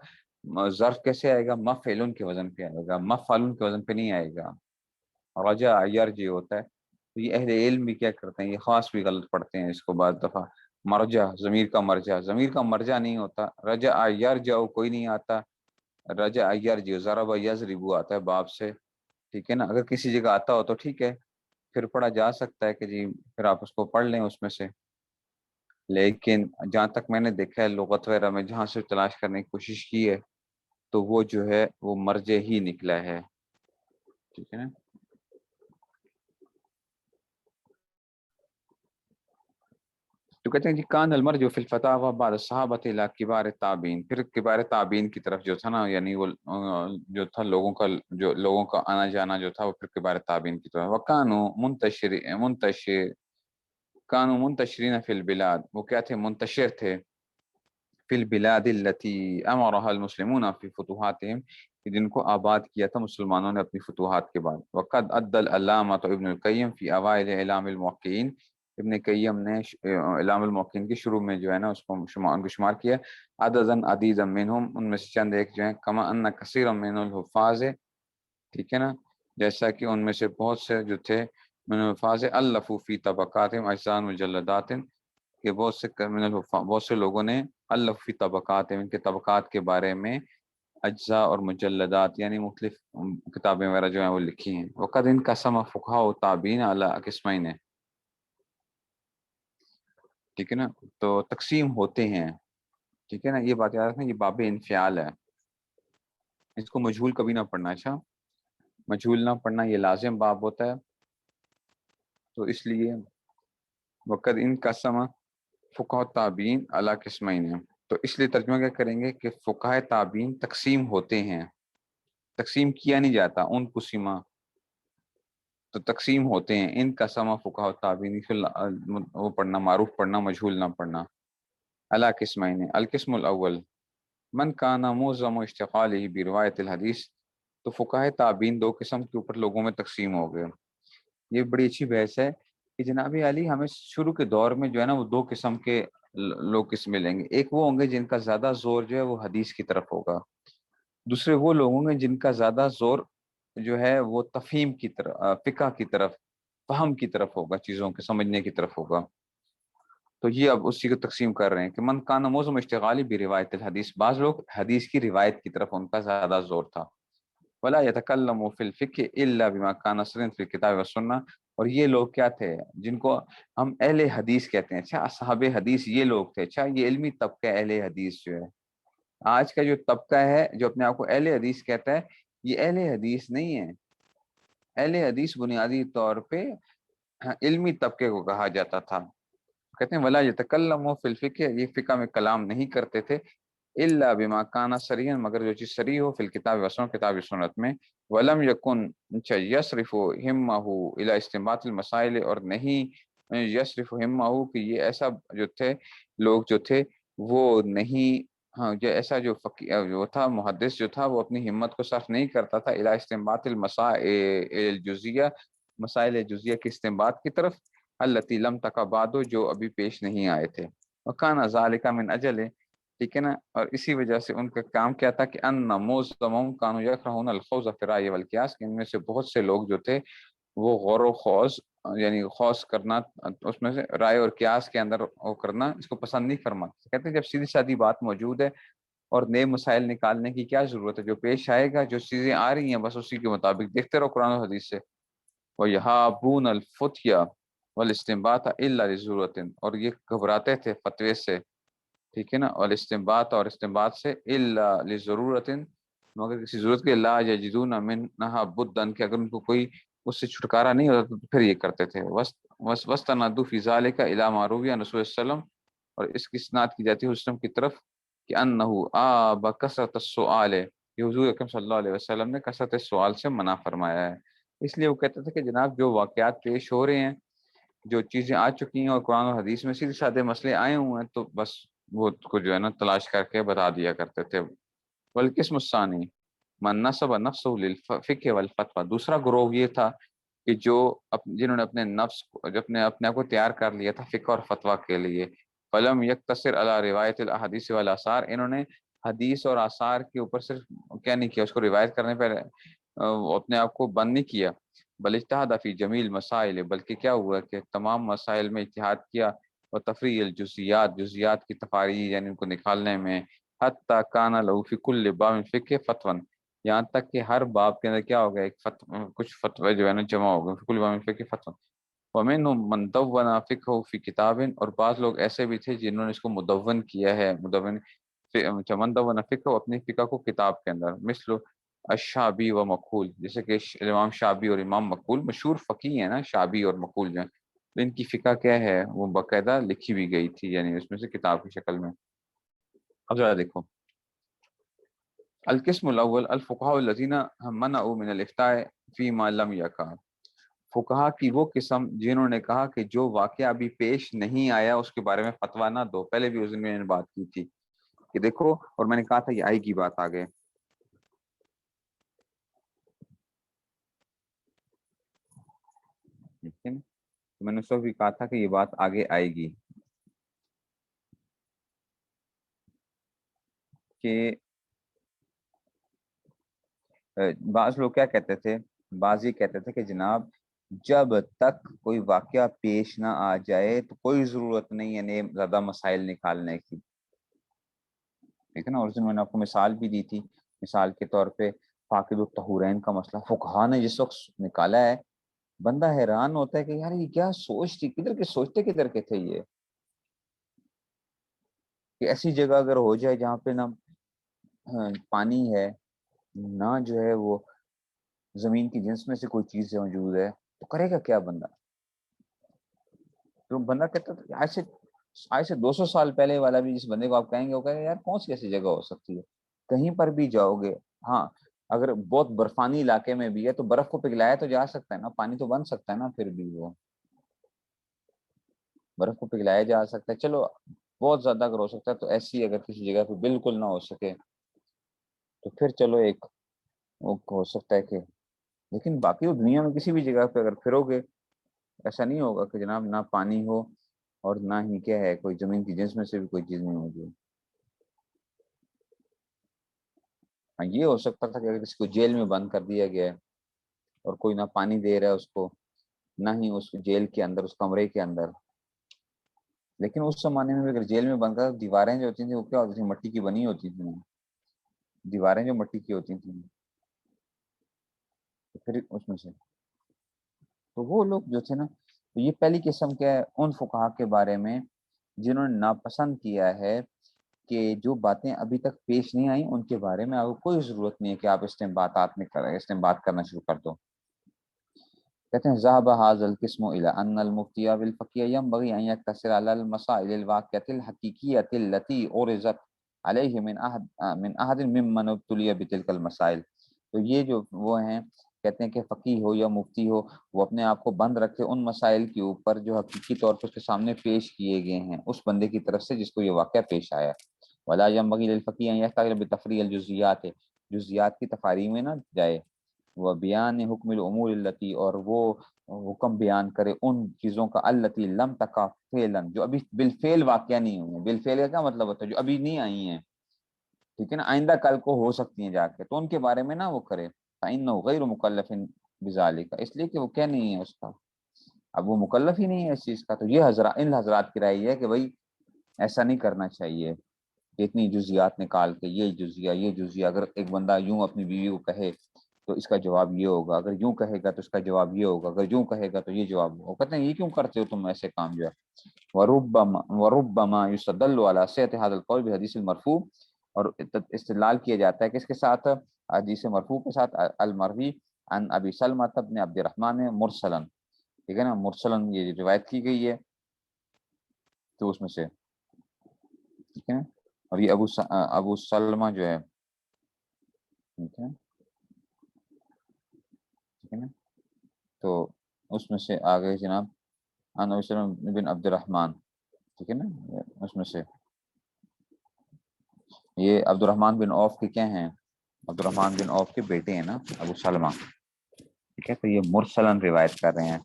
ظرف کیسے آئے گا؟ مفعول کے وزن پہ آئے گا، مفعول کے وزن پہ نہیں آئے گا. رجع یرجع ہوتا ہے. تو یہ اہل علم بھی کیا کرتے ہیں، یہ خاص بھی غلط پڑھتے ہیں اس کو بعض دفعہ. مرجع ضمیر کا مرجع، ضمیر کا مرجع نہیں ہوتا. رجع یرجع کوئی نہیں آتا، رجع یرجع ضرب یضرب آتا ہے باب سے. ٹھیک ہے نا. اگر کسی جگہ آتا ہو تو ٹھیک ہے، پھر پڑھا جا سکتا ہے کہ جی پھر آپ اس کو پڑھ لیں اس میں سے. لیکن جہاں تک میں نے دیکھا ہے لغت وغیرہ میں جہاں سے تلاش کرنے کی کوشش کی ہے، تو وہ جو ہے وہ مرجع ہی نکلا ہے. ٹھیک ہے نا. تو کہتے ہیں جی کان المرجع فی الفتاوی بعد الصحابۃ الی کبار التابعین. پھر کبار تابعین کی طرف جو تھا نا، یعنی وہ جو تھا لوگوں کا آنا جانا جو تھا وہ پھر کبار تابعین کی طرف. وکانوا کانوا منتشرین فی البلاد، وہ کیا تھے؟ منتشر تھے. فی البلاد التي امرها المسلمون فی فتوحاتهم، جن کو آباد کیا تھا مسلمانوں نے اپنی فتوحات کے بعد. وقد ادى العلامہ ابن القیم فی اوائل اعلام الموقعین، ابن قیم نے اعلام الموقعین کے شروع میں جو ہے نا اس کو شمار کیا. عددا عدیدا منہم، ان میں سے چند ایک جو ہیں. کما ان کثیرا من الحفاظ، ٹھیک ہے نا، جیسا کہ ان میں سے بہت سے جو تھے من الحفاظ الفوا فی طبقات اجزاء مجلدات، کہ بہت سے لوگوں نے الف فی طبقات، ان کے طبقات کے بارے میں اجزاء اور مجلدات یعنی مختلف کتابیں وغیرہ جو ہیں وہ لکھی ہیں. وقد انقسم فقہاء تابعین علی قسمین، ٹھیک ہے نا. تو تقسیم ہوتے ہیں، ٹھیک ہے نا. یہ بات یاد رکھنا، یہ باب انفعال ہے، اس کو مجہول کبھی نہ پڑھنا. اچھا، مجہول نہ پڑھنا، یہ لازم باب ہوتا ہے. تو اس لیے وقد انقسم فقہاء تابعین علی قسمین، تو اس لیے ترجمہ کیا کریں گے کہ فقہاء تابعین تقسیم ہوتے ہیں. تقسیم کیا نہیں جاتا، ان قسمہ، تو تقسیم ہوتے ہیں. ان قسم فقہاء تابعین، وہ پڑھنا معروف پڑھنا، مجہول نہ پڑھنا. علی قسمین، القسم الاول من کان معظم اشتغالہ بروایت الحدیث، تو فقہاء تابعین دو قسم کے اوپر لوگوں میں تقسیم ہو گئے. یہ بڑی اچھی بحث ہے کہ جناب علی ہمیں شروع کے دور میں جو ہے نا وہ دو قسم کے لوگ کس ملیں گے. ایک وہ ہوں گے جن کا زیادہ زور جو ہے وہ حدیث کی طرف ہوگا. دوسرے وہ لوگ ہوں گے جن کا زیادہ زور جو ہے وہ تفہیم کی طرف، فقہ کی طرف، فہم کی طرف ہوگا، چیزوں کے سمجھنے کی طرف ہوگا. تو یہ اب اسی کو تقسیم کر رہے ہیں کہ من کان موضوع اشتغالی بروایت الحدیث، بعض لوگ حدیث کی روایت کی طرف ان کا زیادہ زور تھا. ولا يتكلم في الفقه الا بما كان نصرا في الكتاب والسنه، اور یہ لوگ کیا تھے جن کو ہم اہل حدیث کہتے ہیں. اچھا، اصحاب حدیث یہ لوگ تھے. اچھا، یہ علمی طبقہ اہل حدیث جو ہے، آج کا جو طبقہ ہے جو اپنے آپ کو اہل حدیث کہتا ہے، یہ اہل حدیث نہیں ہے. اہل حدیث بنیادی طور پہ علمی طبقے کو کہا جاتا تھا. کہتے ہیں ولا یتکلم فی الفقہ، یہ فقہ میں کلام نہیں کرتے تھے. الا بما کان صریحا، مگر جو چیز صریح ہو، فی الکتاب والسنہ، کتاب و سنت میں. ولم یکن یصرف ہمہ الی استنباط المسائل، اور نہیں یصرف ہمہ کہ یہ ایسا جو تھے لوگ جو تھے وہ نہیں، ہاں، جو ایسا جو جو تھا محدث جو تھا وہ اپنی ہمت کو صرف نہیں کرتا تھا الی استنباط المسائل الجزیہ، مسائل جزیہ کے استنباط کی طرف. التی لم تقبادو، جو ابھی پیش نہیں آئے تھے. وکان ذالک من اجل، ٹھیک ہے نا. اور اسی وجہ سے ان کا کام کیا تھا کہ ان معظمهم كانوا يكرهون الخوض في الرأي والقياس، کہ ان میں سے بہت سے لوگ جو تھے وہ غور و خوض، یعنی خوض کرنا اس میں سے رائے اور قیاس کے اندر وہ کرنا، اس کو پسند نہیں فرماتے. کہتے ہیں جب سیدھی سادی بات موجود ہے اور نئے مسائل نکالنے کی کیا ضرورت ہے، جو پیش آئے گا، جو چیزیں آ رہی ہیں بس اسی کے مطابق دیکھتے رہو قرآن و حدیث سے. وَيَهَابُونَ الْفُتْيَ والاستنباط الا لضرورت، اور یہ گھبراتے تھے فتوے سے، ٹھیک ہے نا، اور استنباط سے الا لضرورت، مگر کسی ضرورت کے. لا یجدون منها بدا، کہ اگر ان کو کوئی اس سے چھٹکارا نہیں ہوتا تو پھر یہ کرتے تھے. وستندوا فی ذلک الی ما روی عن رسول وسلم، اور اس کی اسناد کی جاتی ہے وسلم کی طرف کہ انہ آب کثرت السؤال، کہ حضور اکرم صلی اللہ علیہ وسلم نے کثرت سوال سے منع فرمایا ہے۔ اس لیے وہ کہتے تھے کہ جناب جو واقعات پیش ہو رہے ہیں، جو چیزیں آ چکی ہیں اور قرآن و حدیث میں سیدھے سادے مسئلے آئے ہوئے ہیں، تو بس وہ کو جو ہے نا تلاش کر کے بتا دیا کرتے تھے۔ والقسم الثانی من نسب نفسه للفقہ والفتوى، دوسرا گروہ یہ تھا کہ جو جنہوں نے اپنے نفس کو، جو اپنے آپ کو تیار کر لیا تھا فقہ اور فتویٰ کے لیے، فلم یکتصر علی روایت الاحادیث والآثار، انہوں نے حدیث اور آثار کے اوپر صرف کیا نہیں کیا، اس کو روایت کرنے پر اپنے آپ کو بند نہیں کیا، بل اجتہد فی جمیل مسائل، بلکہ کیا ہوا کہ تمام مسائل میں اجتہاد کیا، اور تفریع الجزیات، جزیات کی تفاریع یعنی ان کو نکالنے میں، حتی کان لہ فی کل باب فقہ فتوی، یہاں تک کہ ہر باب کے اندر کیا ہو گیا، ایک کچھ فتوی جو ہے نا جمع ہو گئے، فی کل باب فقہ فتوی۔ ومنهم من دون فقہ فی کتاب، اور بعض لوگ ایسے بھی تھے جنہوں نے اس کو مدون کیا ہے، مدون من دون فقہ، اپنی فقہ کو کتاب کے اندر، مثل الشعبی و مقول، جیسے کہ امام شعبی اور امام مقول مشہور فقی ہیں نا، شعبی اور مقول جو ہیں، تو ان کی فقہ کیا ہے وہ باقاعدہ لکھی بھی گئی تھی، یعنی اس میں سے کتاب کی شکل میں۔ اب ذرا دیکھو القسم الاول الفقهاء الذين منعوا من الافتاء فيما لم يقع، فقہا کی وہ قسم جنہوں نے کہا کہ جو واقعہ ابھی پیش نہیں آیا اس کے بارے میں فتویٰ نہ دو۔ پہلے بھی اس دن میں نے بات کی تھی کہ دیکھو، اور میں نے کہا تھا یہ آئے گی بات آگے، ٹھیک ہے نا؟ تو میں نے اس وقت بھی کہا تھا کہ یہ بات آگے آئے گی کہ بعض لوگ کیا کہتے تھے، بعض یہ کہتے تھے کہ جناب جب تک کوئی واقعہ پیش نہ آ جائے تو کوئی ضرورت نہیں ہے زیادہ مسائل نکالنے کی، ٹھیک ہے نا؟ اور اس دن میں نے آپ کو مثال بھی دی تھی، مثال کے طور پہ فاقد الطہورین کا مسئلہ فقہا نے جس وقت نکالا ہے، بندہ حیران ہوتا ہے کہ یار یہ کیا سوچ تھی، کدھر کے سوچتے کدھر کے تھے یہ، کہ ایسی جگہ اگر ہو جائے جہاں پہ نہ پانی ہے، نہ جو ہے وہ زمین کی جنس میں سے کوئی چیز موجود ہے، تو کرے گا کیا بندہ؟ تو بندہ کہتا ہے آج سے 200 سال پہلے والا بھی جس بندے کو آپ کہیں گے، وہ کہے گا یار کون سی ایسی جگہ ہو سکتی ہے، کہیں پر بھی جاؤ گے، ہاں اگر بہت برفانی علاقے میں بھی ہے تو برف کو پگھلایا تو جا سکتا ہے نا، پانی تو بن سکتا ہے نا، پھر بھی وہ برف کو پگھلایا جا سکتا ہے، چلو بہت زیادہ اگر ہو سکتا ہے تو ایسی اگر کسی جگہ پہ بالکل نہ ہو سکے تو پھر چلو ایک وہ ہو سکتا ہے کہ، لیکن باقی وہ دنیا میں کسی بھی جگہ پہ اگر پھرو گے ایسا نہیں ہوگا کہ جناب نہ پانی ہو اور نہ ہی کیا ہے کوئی زمین کی جنس میں سے بھی کوئی چیز نہیں ہوگی۔ ہاں یہ ہو سکتا تھا کہ اگر کسی کو جیل میں بند کر دیا گیا ہے اور کوئی نہ پانی دے رہا ہے اس کو، نہ ہی اس جیل کے اندر اس کمرے کے اندر، لیکن اس زمانے میں اگر جیل میں بند کر، دیواریں جو ہوتی تھیں وہ کیا ہوتی تھیں، مٹی کی بنی ہوتی تھیں، دیواریں جو مٹی کی ہوتی تھیں، تو پھر اس میں سے تو وہ لوگ جو تھے نا، تو یہ پہلی قسم کیا ہے ان فقہا کے بارے میں جنہوں نے ناپسند کیا ہے کہ جو باتیں ابھی تک پیش نہیں آئیں ان کے بارے میں آپ کو کوئی ضرورت نہیں ہے کہ آپ استنباط کرنا شروع کر دو۔ کہتے ہیں ذهب هذا القسم الى ان المفتي بالفقيه ينبغي ان يقتصر على المسائل الواقعه الحقيقيه التي عرضت عليه من احد ممن ابتلي بتلك المسائل، تو یہ جو وہ ہیں کہتے ہیں کہ فقیہ ہو یا مفتی ہو، وہ اپنے آپ کو بند رکھے ان مسائل کے اوپر جو حقیقی طور پر اس کے سامنے پیش کیے گئے ہیں اس بندے کی طرف سے جس کو یہ واقعہ پیش آیا۔ ولا ينبغي للفقيه ان يستغل بتفریع الجزئیات، جزئیات کی تفاریع میں نہ جائے، وہ بیان حکم الامور التی، اور وہ حکم بیان کرے ان چیزوں کا التی لم تقع فعلا، جو ابھی بالفعل واقعہ نہیں ہوئی ہیں، بالفعل کا کیا مطلب ہوتا ہے جو ابھی نہیں آئی ہیں، ٹھیک ہے نا، آئندہ کل کو ہو سکتی ہیں جا کے، تو ان کے بارے میں نہ وہ کرے، فإنه غیر مکلف بذالک، اس لیے کہ وہ کیا نہیں ہے اس کا، اب وہ مکلف ہی نہیں ہے اس چیز کا، تو یہ حضرات ان حضرات کی رائے ہے کہ بھائی ایسا نہیں کرنا چاہیے کہ اتنی جزیات نکال کے یہ جزیہ اگر ایک بندہ یوں اپنی بیوی کو کہے تو اس کا جواب یہ ہوگا، اگر یوں کہے گا تو اس کا جواب یہ ہوگا، اگر یوں کہے گا تو یہ جواب ہوگا، کہتے ہیں یہ کیوں کرتے ہو تم ایسے کام جو ہے، وربما یستدل علی صحت هذا القول بحدیث المرفوع، اور استدلال کیا جاتا ہے کہ اس کے ساتھ حدیث مرفوع کے ساتھ، المروی عن ابی سلمہ بن عبد الرحمن مرسلا، ٹھیک ہے نا، مرسلن یہ روایت کی گئی ہے تو اس میں سے، ٹھیک ہے نا. اور یہ ابو سلمہ جو ہے، ٹھیک ہے ٹھیک ہے نا، تو اس میں سے آگے جناب عن ابی سلمہ بن عبد الرحمن، ٹھیک ہے نا، اس میں سے یہ عبد الرحمن بن عوف کے کیا ہیں، عبد الرحمن بن عوف کے بیٹے ہیں نا ابو سلمہ، ٹھیک ہے. تو یہ مرسلن روایت کر رہے ہیں،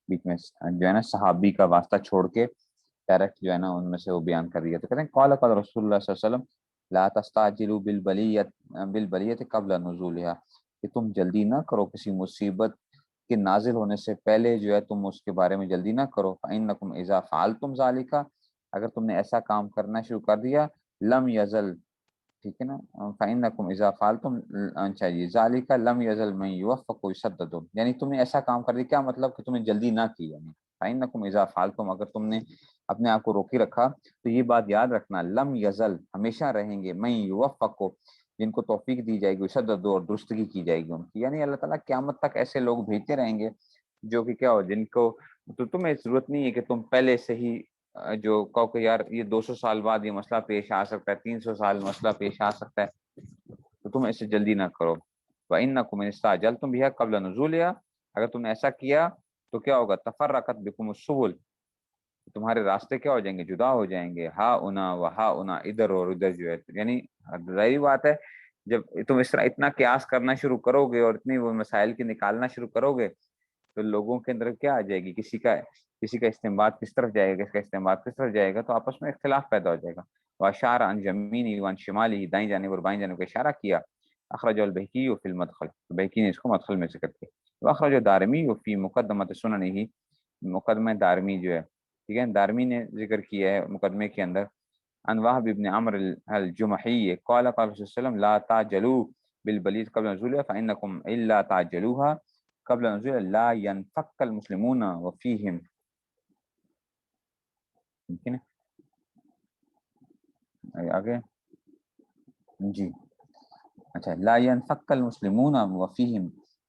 بیچ میں جو ہے نا صحابی کا واسطہ چھوڑ کے ڈائریکٹ جو ہے نا ان میں سے وہ بیان کر دیا. تو کہتے ہیں قال قال رسول اللہ صلی اللہ علیہ وسلم لا تستعجلوا بالبلیۃ قبل نزولها، کہ تم جلدی نہ کرو کسی مصیبت کے نازل ہونے سے پہلے جو ہے تم اس کے بارے میں جلدی نہ کرو. فإنکم اذا فعلتم ذلک، اگر تم نے ایسا کام کرنا شروع کر دیا، لم یزل، ٹھیک ہے نا، فإنکم اذا فعلتم چاہیے ذالک لم یزل من یوفق ویسدد، یعنی تم نے ایسا کام کر دیا، کیا مطلب کہ تم نے جلدی نہ کی، یعنی فإنکم اذا فعلتم، اگر تم نے اپنے آپ کو روکی رکھا تو یہ بات یاد رکھنا، لم یزل ہمیشہ رہیں گے، من یوفق جن کو توفیق دی جائے گی، ویسدد اور درستگی کی جائے گی ان کی، یعنی اللہ تعالیٰ قیامت تک ایسے لوگ بھیجتے رہیں گے جو کہ کیا ہو، جن کو تو تمہیں ضرورت نہیں ہے کہ تم پہلے سے ہی جو کہو کہ یار یہ 200 سال بعد یہ مسئلہ پیش آ سکتا ہے، 300 سال مسئلہ پیش آ سکتا ہے، تو تم ایسے جلدی نہ کرو. وَإِنَّكُمْ إِنِ اسْتَعْجَلْتُمْ بِهَا قَبْلَ نُزُولِهَا، اگر تم نے ایسا کیا تو کیا ہوگا، تَفَرَّقَتْ بِكُمُ السُّبُلُ، تمہارے راستے کیا ہو جائیں گے، جدا ہو جائیں گے، ہا انا و ہا انا، ادھر اور ادھر جو ہے، یعنی ظاہری بات ہے جب تم اس طرح اتنا قیاس کرنا شروع کرو گے اور اتنی وہ مسائل کی نکالنا شروع کرو گے تو لوگوں کے اندر کیا آ جائے گی، کسی کا استنباط کس طرف جائے گا، کس کا استنباط کس طرف جائے گا، تو آپس میں اختلاف پیدا ہو جائے گا. واشار عن یمینہ وعن شمالہ، دائیں جانب اور بائیں جانب کا اشارہ کیا. اخرج البیہقی فی المدخل، بیہقی نے اس کو مدخل میں ذکر کیا. واخرج الدارمی فی مقدمۃ سننہ، مقدمہ دارمی جو ہے، ٹھیک ہے، دارمی نے ذکر کیا ہے مقدمے کے اندر، عن وہب بن عمرو الجمحی قال قال رسول اللہ صلی اللہ علیہ وسلم لا تعجلوا بالبلیۃ قبل نزولها فانکم الا تعجلوها قبل نزول لا ينفك المسلمون وفيهم، ممکن ہے آگے جی، اچھا، لا ينفك المسلمون وفيهم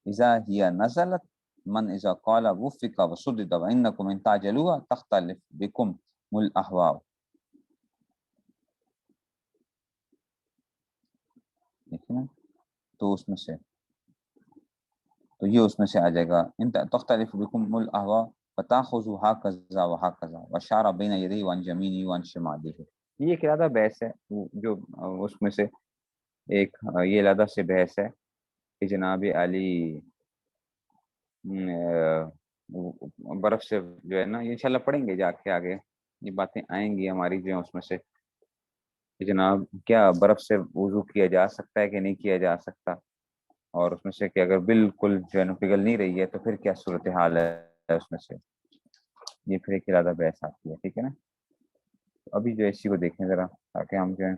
اذا هي نزلت من اذا قال وفق وسدد وانكم ان تعجلوها تختلف بكم الاهواء، ٹھیک ہے نا، تو اس میں سے تو یہ اس میں سے آ جائے گا، ان تختلف بكم الاهواء فتاخذوا هكذا وهكذا واشار بين يديه وعن يمينه وعن شماله. یہ ایک علیحدہ بحث ہے جو اس میں سے ایک یہ علیحدہ سے بحث ہے کہ جناب علی برف سے جو ہے نا، یہ انشاءاللہ پڑھیں گے جا کے آگے، یہ باتیں آئیں گی ہماری جو ہیں اس میں سے کہ جناب کیا برف سے وضو کیا جا سکتا ہے کہ نہیں کیا جا سکتا، اور اس میں سے کہ اگر بالکل جو ہے نا پگھل نہیں رہی ہے تو پھر کیا صورتحال ہے اس میں سے، یہ پھر ایک ارادہ بحث آتی ہے، ٹھیک ہے نا. ابھی جو اسی کو دیکھیں ذرا تاکہ ہم جو ہے،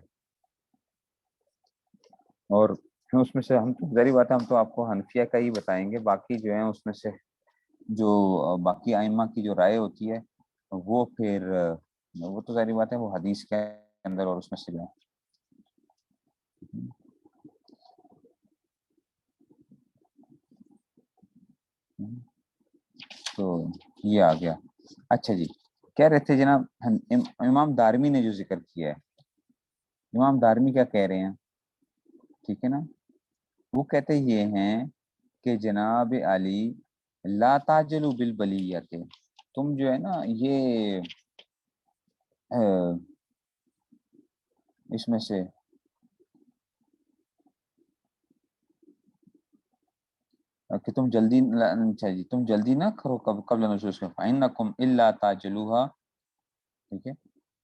اور اس میں سے ہم تو ظاہری بات ہے ہم تو آپ کو حنفیہ کا ہی بتائیں گے، باقی جو ہیں اس میں سے جو باقی ائمہ کی جو رائے ہوتی ہے وہ پھر وہ تو ظاہری بات ہے وہ حدیث کے اندر اور اس میں سے جو ہے تو یہ آ گیا. اچھا جی، کہہ رہے تھے جناب امام دارمی نے جو ذکر کیا ہے، امام دارمی کیا کہہ رہے ہیں، ٹھیک ہے نا، وہ کہتے یہ ہیں کہ جناب علی لا تعجلوا بالبلیۃ، تم جو ہے نا یہ اس میں سے کہ تم جلدی چاہیے، تم جلدی نہ کرو قبل نزول کے، فإنکم الا تعجلوها، ٹھیک ہے،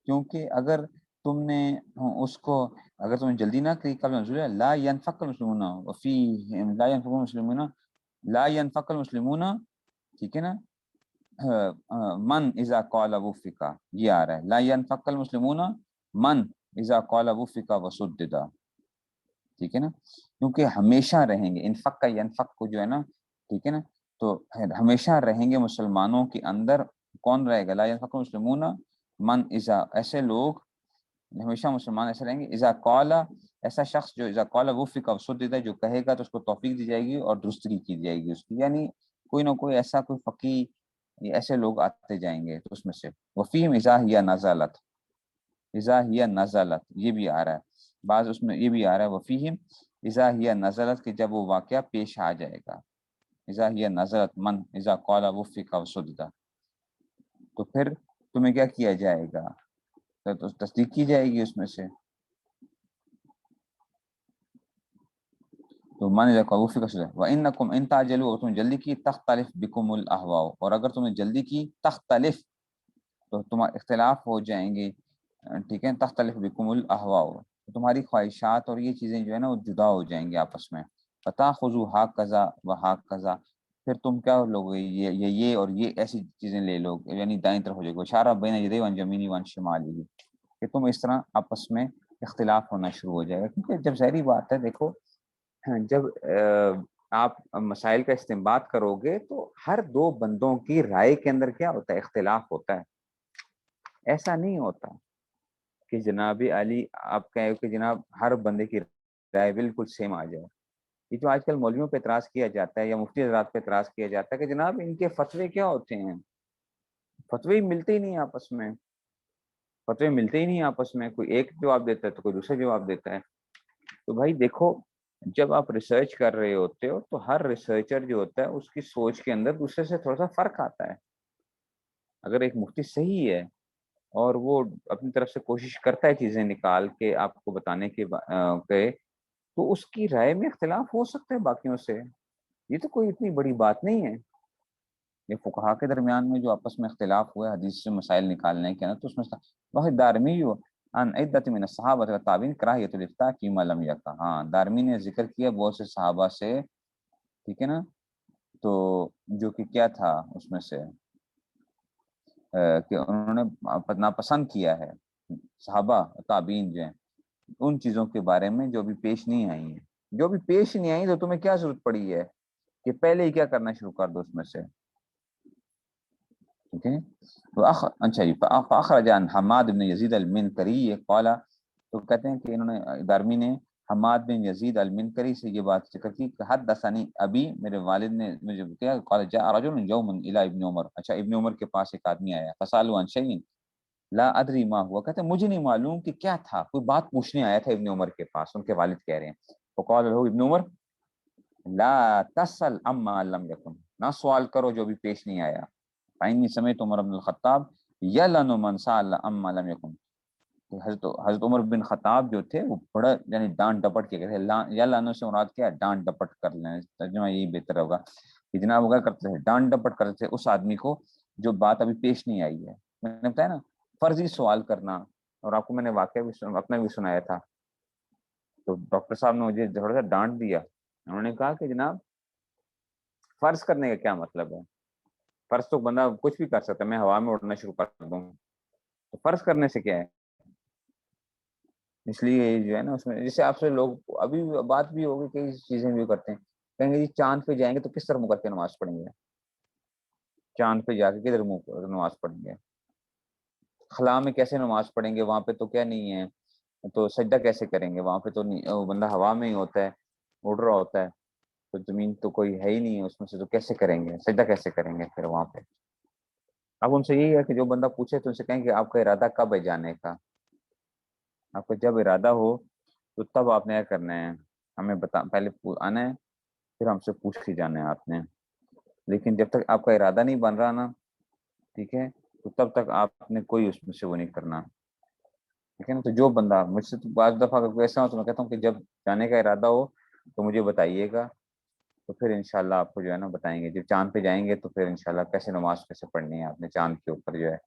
کیونکہ اگر تم نے اس کو، اگر تم نے جلدی نہ کی قبل نزول لا ينفق المسلمون وفيهم لا ينفق المسلمون لا ينفق المسلمون، ٹھیک ہے نا، من اذا قال وفق، یہ آ رہا ہے لا ينفق المسلمون من اذا قال وفق وسدد، ٹھیک ہے نا، کیونکہ ہمیشہ رہیں گے، انفق کا ینفق کو جو ہے نا، ٹھیک ہے نا، تو ہمیشہ رہیں گے مسلمانوں کے اندر، کون رہے گا، لا ینفق المسلمون من اذا، ایسے لوگ ہمیشہ مسلمان ایسے رہیں گے، اذا قال، ایسا شخص جو اذا قال وفق وسدد، جو کہے گا تو اس کو توفیق دی جائے گی اور درستگی کی جائے گی اس کی، یعنی کوئی نہ کوئی ایسا کوئی فقی یہ ایسے لوگ آتے جائیں گے، تو اس میں سے وفیم اذا ہی نزلت، اذا ہی نزلت یہ بھی آ رہا ہے، بعض اس میں یہ بھی آ رہا ہے وفیہم اذا ہی نزلت کہ جب وہ واقعہ پیش آ جائے گا، اذا ہی نزلت من اذا قال وفق وسدد، تو پھر تمہیں کیا کیا جائے گا، تو تصدیق کی جائے گی اس میں سے، تو من اذا قال وفق وسدد وانکم ان تعجلوا، اور تم جلدی کی تختلف بکم الاہواء، اور اگر تم نے جلدی کی تختلف تو تمہارے اختلاف ہو جائیں گے، ٹھیک ہے، تختلف بکم الاہواء، تمہاری خواہشات اور یہ چیزیں جو ہے نا وہ جدا ہو جائیں گے آپس میں، فتاخذوا ہاکذا وہاکذا، پھر تم کیا لوگ یہ اور یہ ایسی چیزیں لے لو، یعنی دائیں طرف ہو جائے گا، اشارہ بین یدی وان یمینی وان شمالی، کہ تم اس طرح آپس میں اختلاف ہونا شروع ہو جائے گا، کیونکہ جب ظاہری بات ہے دیکھو، جب آپ مسائل کا استنباط کرو گے تو ہر دو بندوں کی رائے کے اندر کیا ہوتا ہے، اختلاف ہوتا ہے، ایسا نہیں ہوتا کہ جناب علی آپ کہیں کہ جناب ہر بندے کی رائے بالکل سیم آ جائے، یہ جو آج کل مولویوں پہ اعتراض کیا جاتا ہے یا مفتی حضرات پہ اعتراض کیا جاتا ہے کہ جناب ان کے فتوے کیا ہوتے ہیں، فتوے ملتے ہی نہیں آپس میں، فتوے ملتے ہی نہیں آپس میں، کوئی ایک جواب دیتا ہے تو کوئی دوسرا جواب دیتا ہے، تو بھائی دیکھو جب آپ ریسرچ کر رہے ہوتے ہو تو ہر ریسرچر جو ہوتا ہے اس کی سوچ کے اندر دوسرے سے تھوڑا سا فرق آتا ہے، اگر ایک مفتی صحیح ہے اور وہ اپنی طرف سے کوشش کرتا ہے چیزیں نکال کے آپ کو بتانے کے تو اس کی رائے میں اختلاف ہو سکتا ہے باقیوں سے، یہ تو کوئی اتنی بڑی بات نہیں ہے، یہ فقہا کے درمیان میں جو آپس میں اختلاف ہوا ہے حدیث سے مسائل نکالنے کے نا، تو اس میں واحد دارمی ان عدت من الصحابہ والتابعین کراہیت الافتاء فیما لم یقع، ہاں دارمی نے ذکر کیا بہت سے صحابہ سے، ٹھیک ہے نا، تو جو کہ کیا تھا اس میں سے کہ انہوں نے ناپسند کیا ہے، صحابہ تابعین جو ہیں ان چیزوں کے بارے میں جو بھی پیش نہیں آئی ہیں، جو بھی پیش نہیں آئی تو تمہیں کیا ضرورت پڑی ہے کہ پہلے ہی کیا کرنا شروع کر دو اس میں سے، ٹھیک ہے، تو اچھا جی، فاخرج عن حماد بن یزید المنکری قال، تو کہتے ہیں کہ انہوں نے دارمی نے حماد بن یزید المنکری سے یہ بات ذکر کی کہ حدثنی ابی، میرے والد نے مجھے کیا، قال جاء رجل یوما الی ابن عمر، اچھا ابن عمر کے پاس ایک آدمی آیا، فسالوا عن شیء لا ادری ما ہوا، کہتے ہیں مجھے نہیں معلوم کہ کیا تھا، کوئی بات پوچھنے آیا تھا ابن عمر کے پاس، ان کے والد کہہ رہے ہیں، فقال له ابن عمر لا تسل اما لم یکن، نہ سوال کرو جو بھی پیش نہیں آیا، فإنی سمعت عمر بن الخطاب یلن من سأل اما لم یکن، حضرت عمر بن خطاب جو تھے وہ بڑا یعنی ڈانٹ ڈپٹ کے کہتے ہیں، یلن سے مراد کیا ہے، ڈانٹ ڈپٹ کر لیں، ترجمہ یہی بہتر ہوگا کہ جناب وہ کیا کرتے تھے، ڈانٹ ڈپٹ کرتے تھے اس آدمی کو جو بات ابھی پیش نہیں آئی ہے، میں نے بتایا نا فرضی سوال کرنا، اور آپ کو میں نے واقعہ بھی اپنا بھی سنایا تھا، تو ڈاکٹر صاحب نے مجھے تھوڑا سا ڈانٹ دیا، انہوں نے کہا کہ جناب فرض کرنے کا کیا مطلب ہے، فرض تو بندہ کچھ بھی کر سکتا ہے، میں ہوا میں اڑنا شروع کر دوں، تو فرض کرنے سے کیا ہے، اس لیے جو ہے نا اس میں جیسے آپ سے لوگ ابھی بات بھی ہوگی، کئی چیزیں بھی کرتے ہیں، کہیں گے جی چاند پہ جائیں گے تو کس طرح منہ کر کے نماز پڑھیں گے، چاند پہ جا کے کدھر منہ نماز پڑھیں گے، خلا میں کیسے نماز پڑھیں گے، وہاں پہ تو کیا نہیں ہے، تو سجدہ کیسے کریں گے، وہاں پہ تو بندہ ہوا میں ہی ہوتا ہے، اڑ رہا ہوتا ہے، تو زمین تو کوئی ہے ہی نہیں ہے اس میں سے، تو کیسے کریں گے سجدہ، کیسے کریں گے پھر وہاں پہ، اب ان سے یہی ہے کہ جو بندہ پوچھے تو ان سے کہیں کہ آپ کا ارادہ کب ہے جانے کا، آپ کا جب ارادہ ہو تو تب آپ نے کیا کرنا ہے، ہمیں پہلے آنا ہے، پھر ہم سے پوچھ کے جانا ہے آپ نے، لیکن جب تک آپ کا ارادہ نہیں بن رہا نا، ٹھیک ہے، تو تب تک آپ نے کوئی اس میں سے وہ نہیں کرنا، ٹھیک ہے نا، تو جو بندہ مجھ سے تو بعض دفعہ اگر ایسا ہو تو میں کہتا ہوں کہ جب جانے کا ارادہ ہو تو مجھے بتائیے گا، تو پھر انشاءاللہ آپ کو جو ہے نا بتائیں گے، جب چاند پہ جائیں گے تو پھر انشاءاللہ کیسے نماز کیسے پڑھنی ہے آپ نے چاند کے اوپر جو ہے،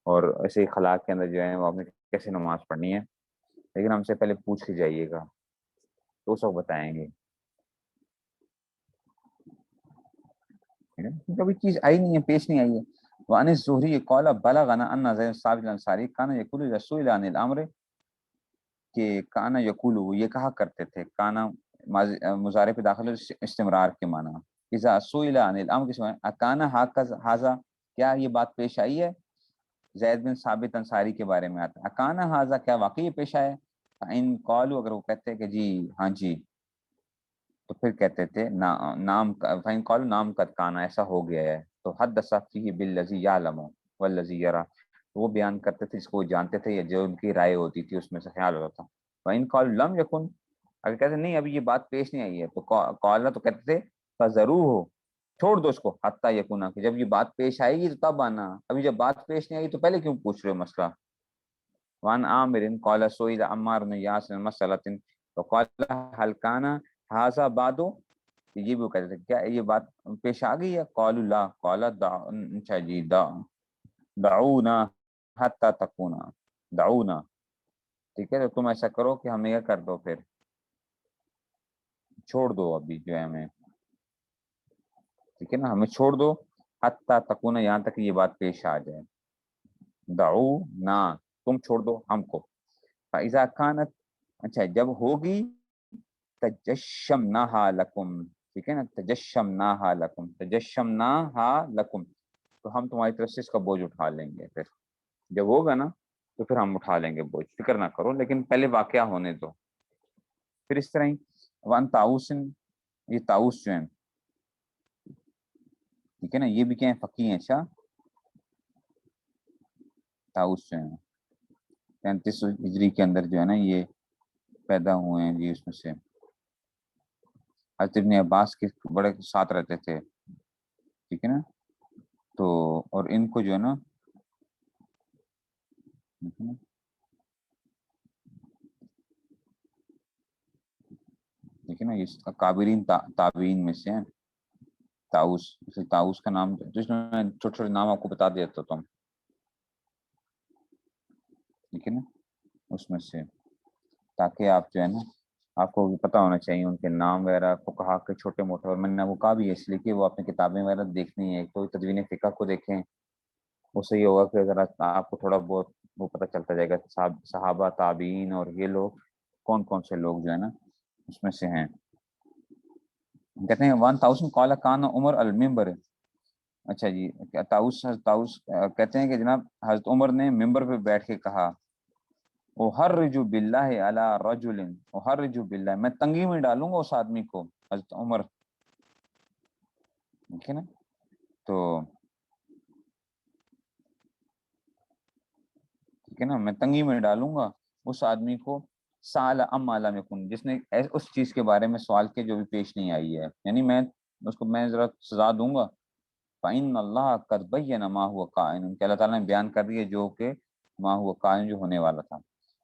اور ایسے ہی خلا کے اندر جو ہے وہ آپ نے کیسے نماز پڑھنی ہے، لیکن ہم سے پہلے پوچھ کے جائیے گا تو سب بتائیں گے، کبھی چیز آئی نہیں ہے، پیش نہیں آئی ہے، وعن الزہری قال بلغنا ان زید ثابت الانصاری کان یقول اذا سئل عن الامر، کہ کانا یقول، وہ یہ کہا کرتے تھے، کانا مضارع پہ داخل استمرار کے معنی، اذا سئل عن الامر کس معنی، اکانا ھذا، کیا یہ بات پیش آئی ہے، زید بن ثابت انصاری کے بارے میں آتا ہے، اکانا ھذا، کیا واقعی پیش آیا ہے، ان قالوا، اگر وہ کہتے ہیں کہ جی ہاں جی، تو پھر کہتے تھے نام فین قالوا نام قد کانا، ایسا ہو گیا ہے، تو حدث فیہ بالذی یعلم والذی یرا، وہ بیان کرتے تھے جس کو وہ جانتے تھے یا جو ان کی رائے ہوتی تھی اس میں سے خیال ہوتا تھا. وَإِن قالوا لم یکن، اگر کہتے نہیں ابھی یہ بات پیش نہیں آئی ہے تو قال تو کہتے تھے فذروہ، چھوڑ دو اس کو، حتیٰ یکونا، کہ جب یہ بات پیش آئے گی تو تب آنا، ابھی جب بات پیش نہیں آئی تو پہلے کیوں پوچھ رہے ہو مسئلہ. وان عامر قال سئل عمار بن یاسر مسألة فقال هل كان هذا بعد، یہ بھی وہ کہتے تھے کیا یہ بات پیش آ گئی ہے. قالوا لا قال اچھا جی دعونا حتى تكونا، دعونا، ٹھیک ہے تو تم ایسا کرو کہ ہمیں یہ کر دو، پھر چھوڑ دو ابھی جو ہے ہمیں، ٹھیک ہے نا، ہمیں چھوڑ دو حتى تكونا، یہاں تک یہ بات پیش آ جائے. دعونا، تم چھوڑ دو ہم کو. فاذا كانت، اچھا جب ہوگی، تجشمناها لکم، ٹھیک ہے نا، تجشمناها لکم، تجشمناها لکم، تو ہم تمہاری طرف سے اس کا بوجھ اٹھا لیں گے. پھر جب ہوگا نا تو پھر ہم اٹھا لیں گے بوجھ، فکر نہ کرو، لیکن پہلے واقعہ ہونے دو. پھر اس طرح ہی وان طاؤس، یہ طاؤس جو ہیں، ٹھیک ہے نا، یہ بھی کیا ہیں، فقیہ ہیں. اچھا طاؤس جو ہیں 35 ہجری کے اندر جو ہے نا یہ پیدا ہوئے ہیں جی. اس میں سے حضرت ابن عباس کے بڑے ساتھ رہتے تھے، ٹھیک ہے نا، تو اور ان کو جو ہے نا ٹھیک ہے نا، یہ کابرین تابعین میں سے ہیں. طاؤس، طاؤس کا نام جس میں چھوٹے چھوٹے نام آپ کو بتا دیتا تو ہم، ٹھیک ہے نا، اس میں سے، تاکہ آپ جو ہے نا آپ کو بھی پتہ ہونا چاہیے ان کے نام وغیرہ کو کہا کہ چھوٹے موٹے، اور میں نے وہ کہا بھی ہے اس لیے کہ وہ اپنی کتابیں وغیرہ دیکھنی ہے. تو تدوین فقہ کو دیکھیں، اس سے یہ ہوگا کہ اگر آپ کو تھوڑا بہت وہ پتہ چلتا جائے گا صحابہ تابعین اور یہ لوگ کون کون سے لوگ جو ہے نا اس میں سے ہیں. کہتے ہیں وان طاؤس قال کان عمر المنبر، اچھا جی طاؤس کہتے ہیں کہ جناب حضرت عمر نے ممبر پہ بیٹھ کے کہا احرج باللہ علی رجل، احرج باللہ، میں تنگی میں ڈالوں گا اس آدمی کو، حضرت عمر، ٹھیک ہے نا، تو ٹھیک ہے نا، میں تنگی میں ڈالوں گا اس آدمی کو، سال اما لم یکن، جس نے اس چیز کے بارے میں سوال کیا جو بھی پیش نہیں آئی ہے، یعنی میں اس کو میں ذرا سزا دوں گا. فإن اللہ قد بین ما هو کائن، کہ اللہ تعالیٰ نے بیان کر دیا جو کہ ما هو کائن، جو ہونے والا تھا.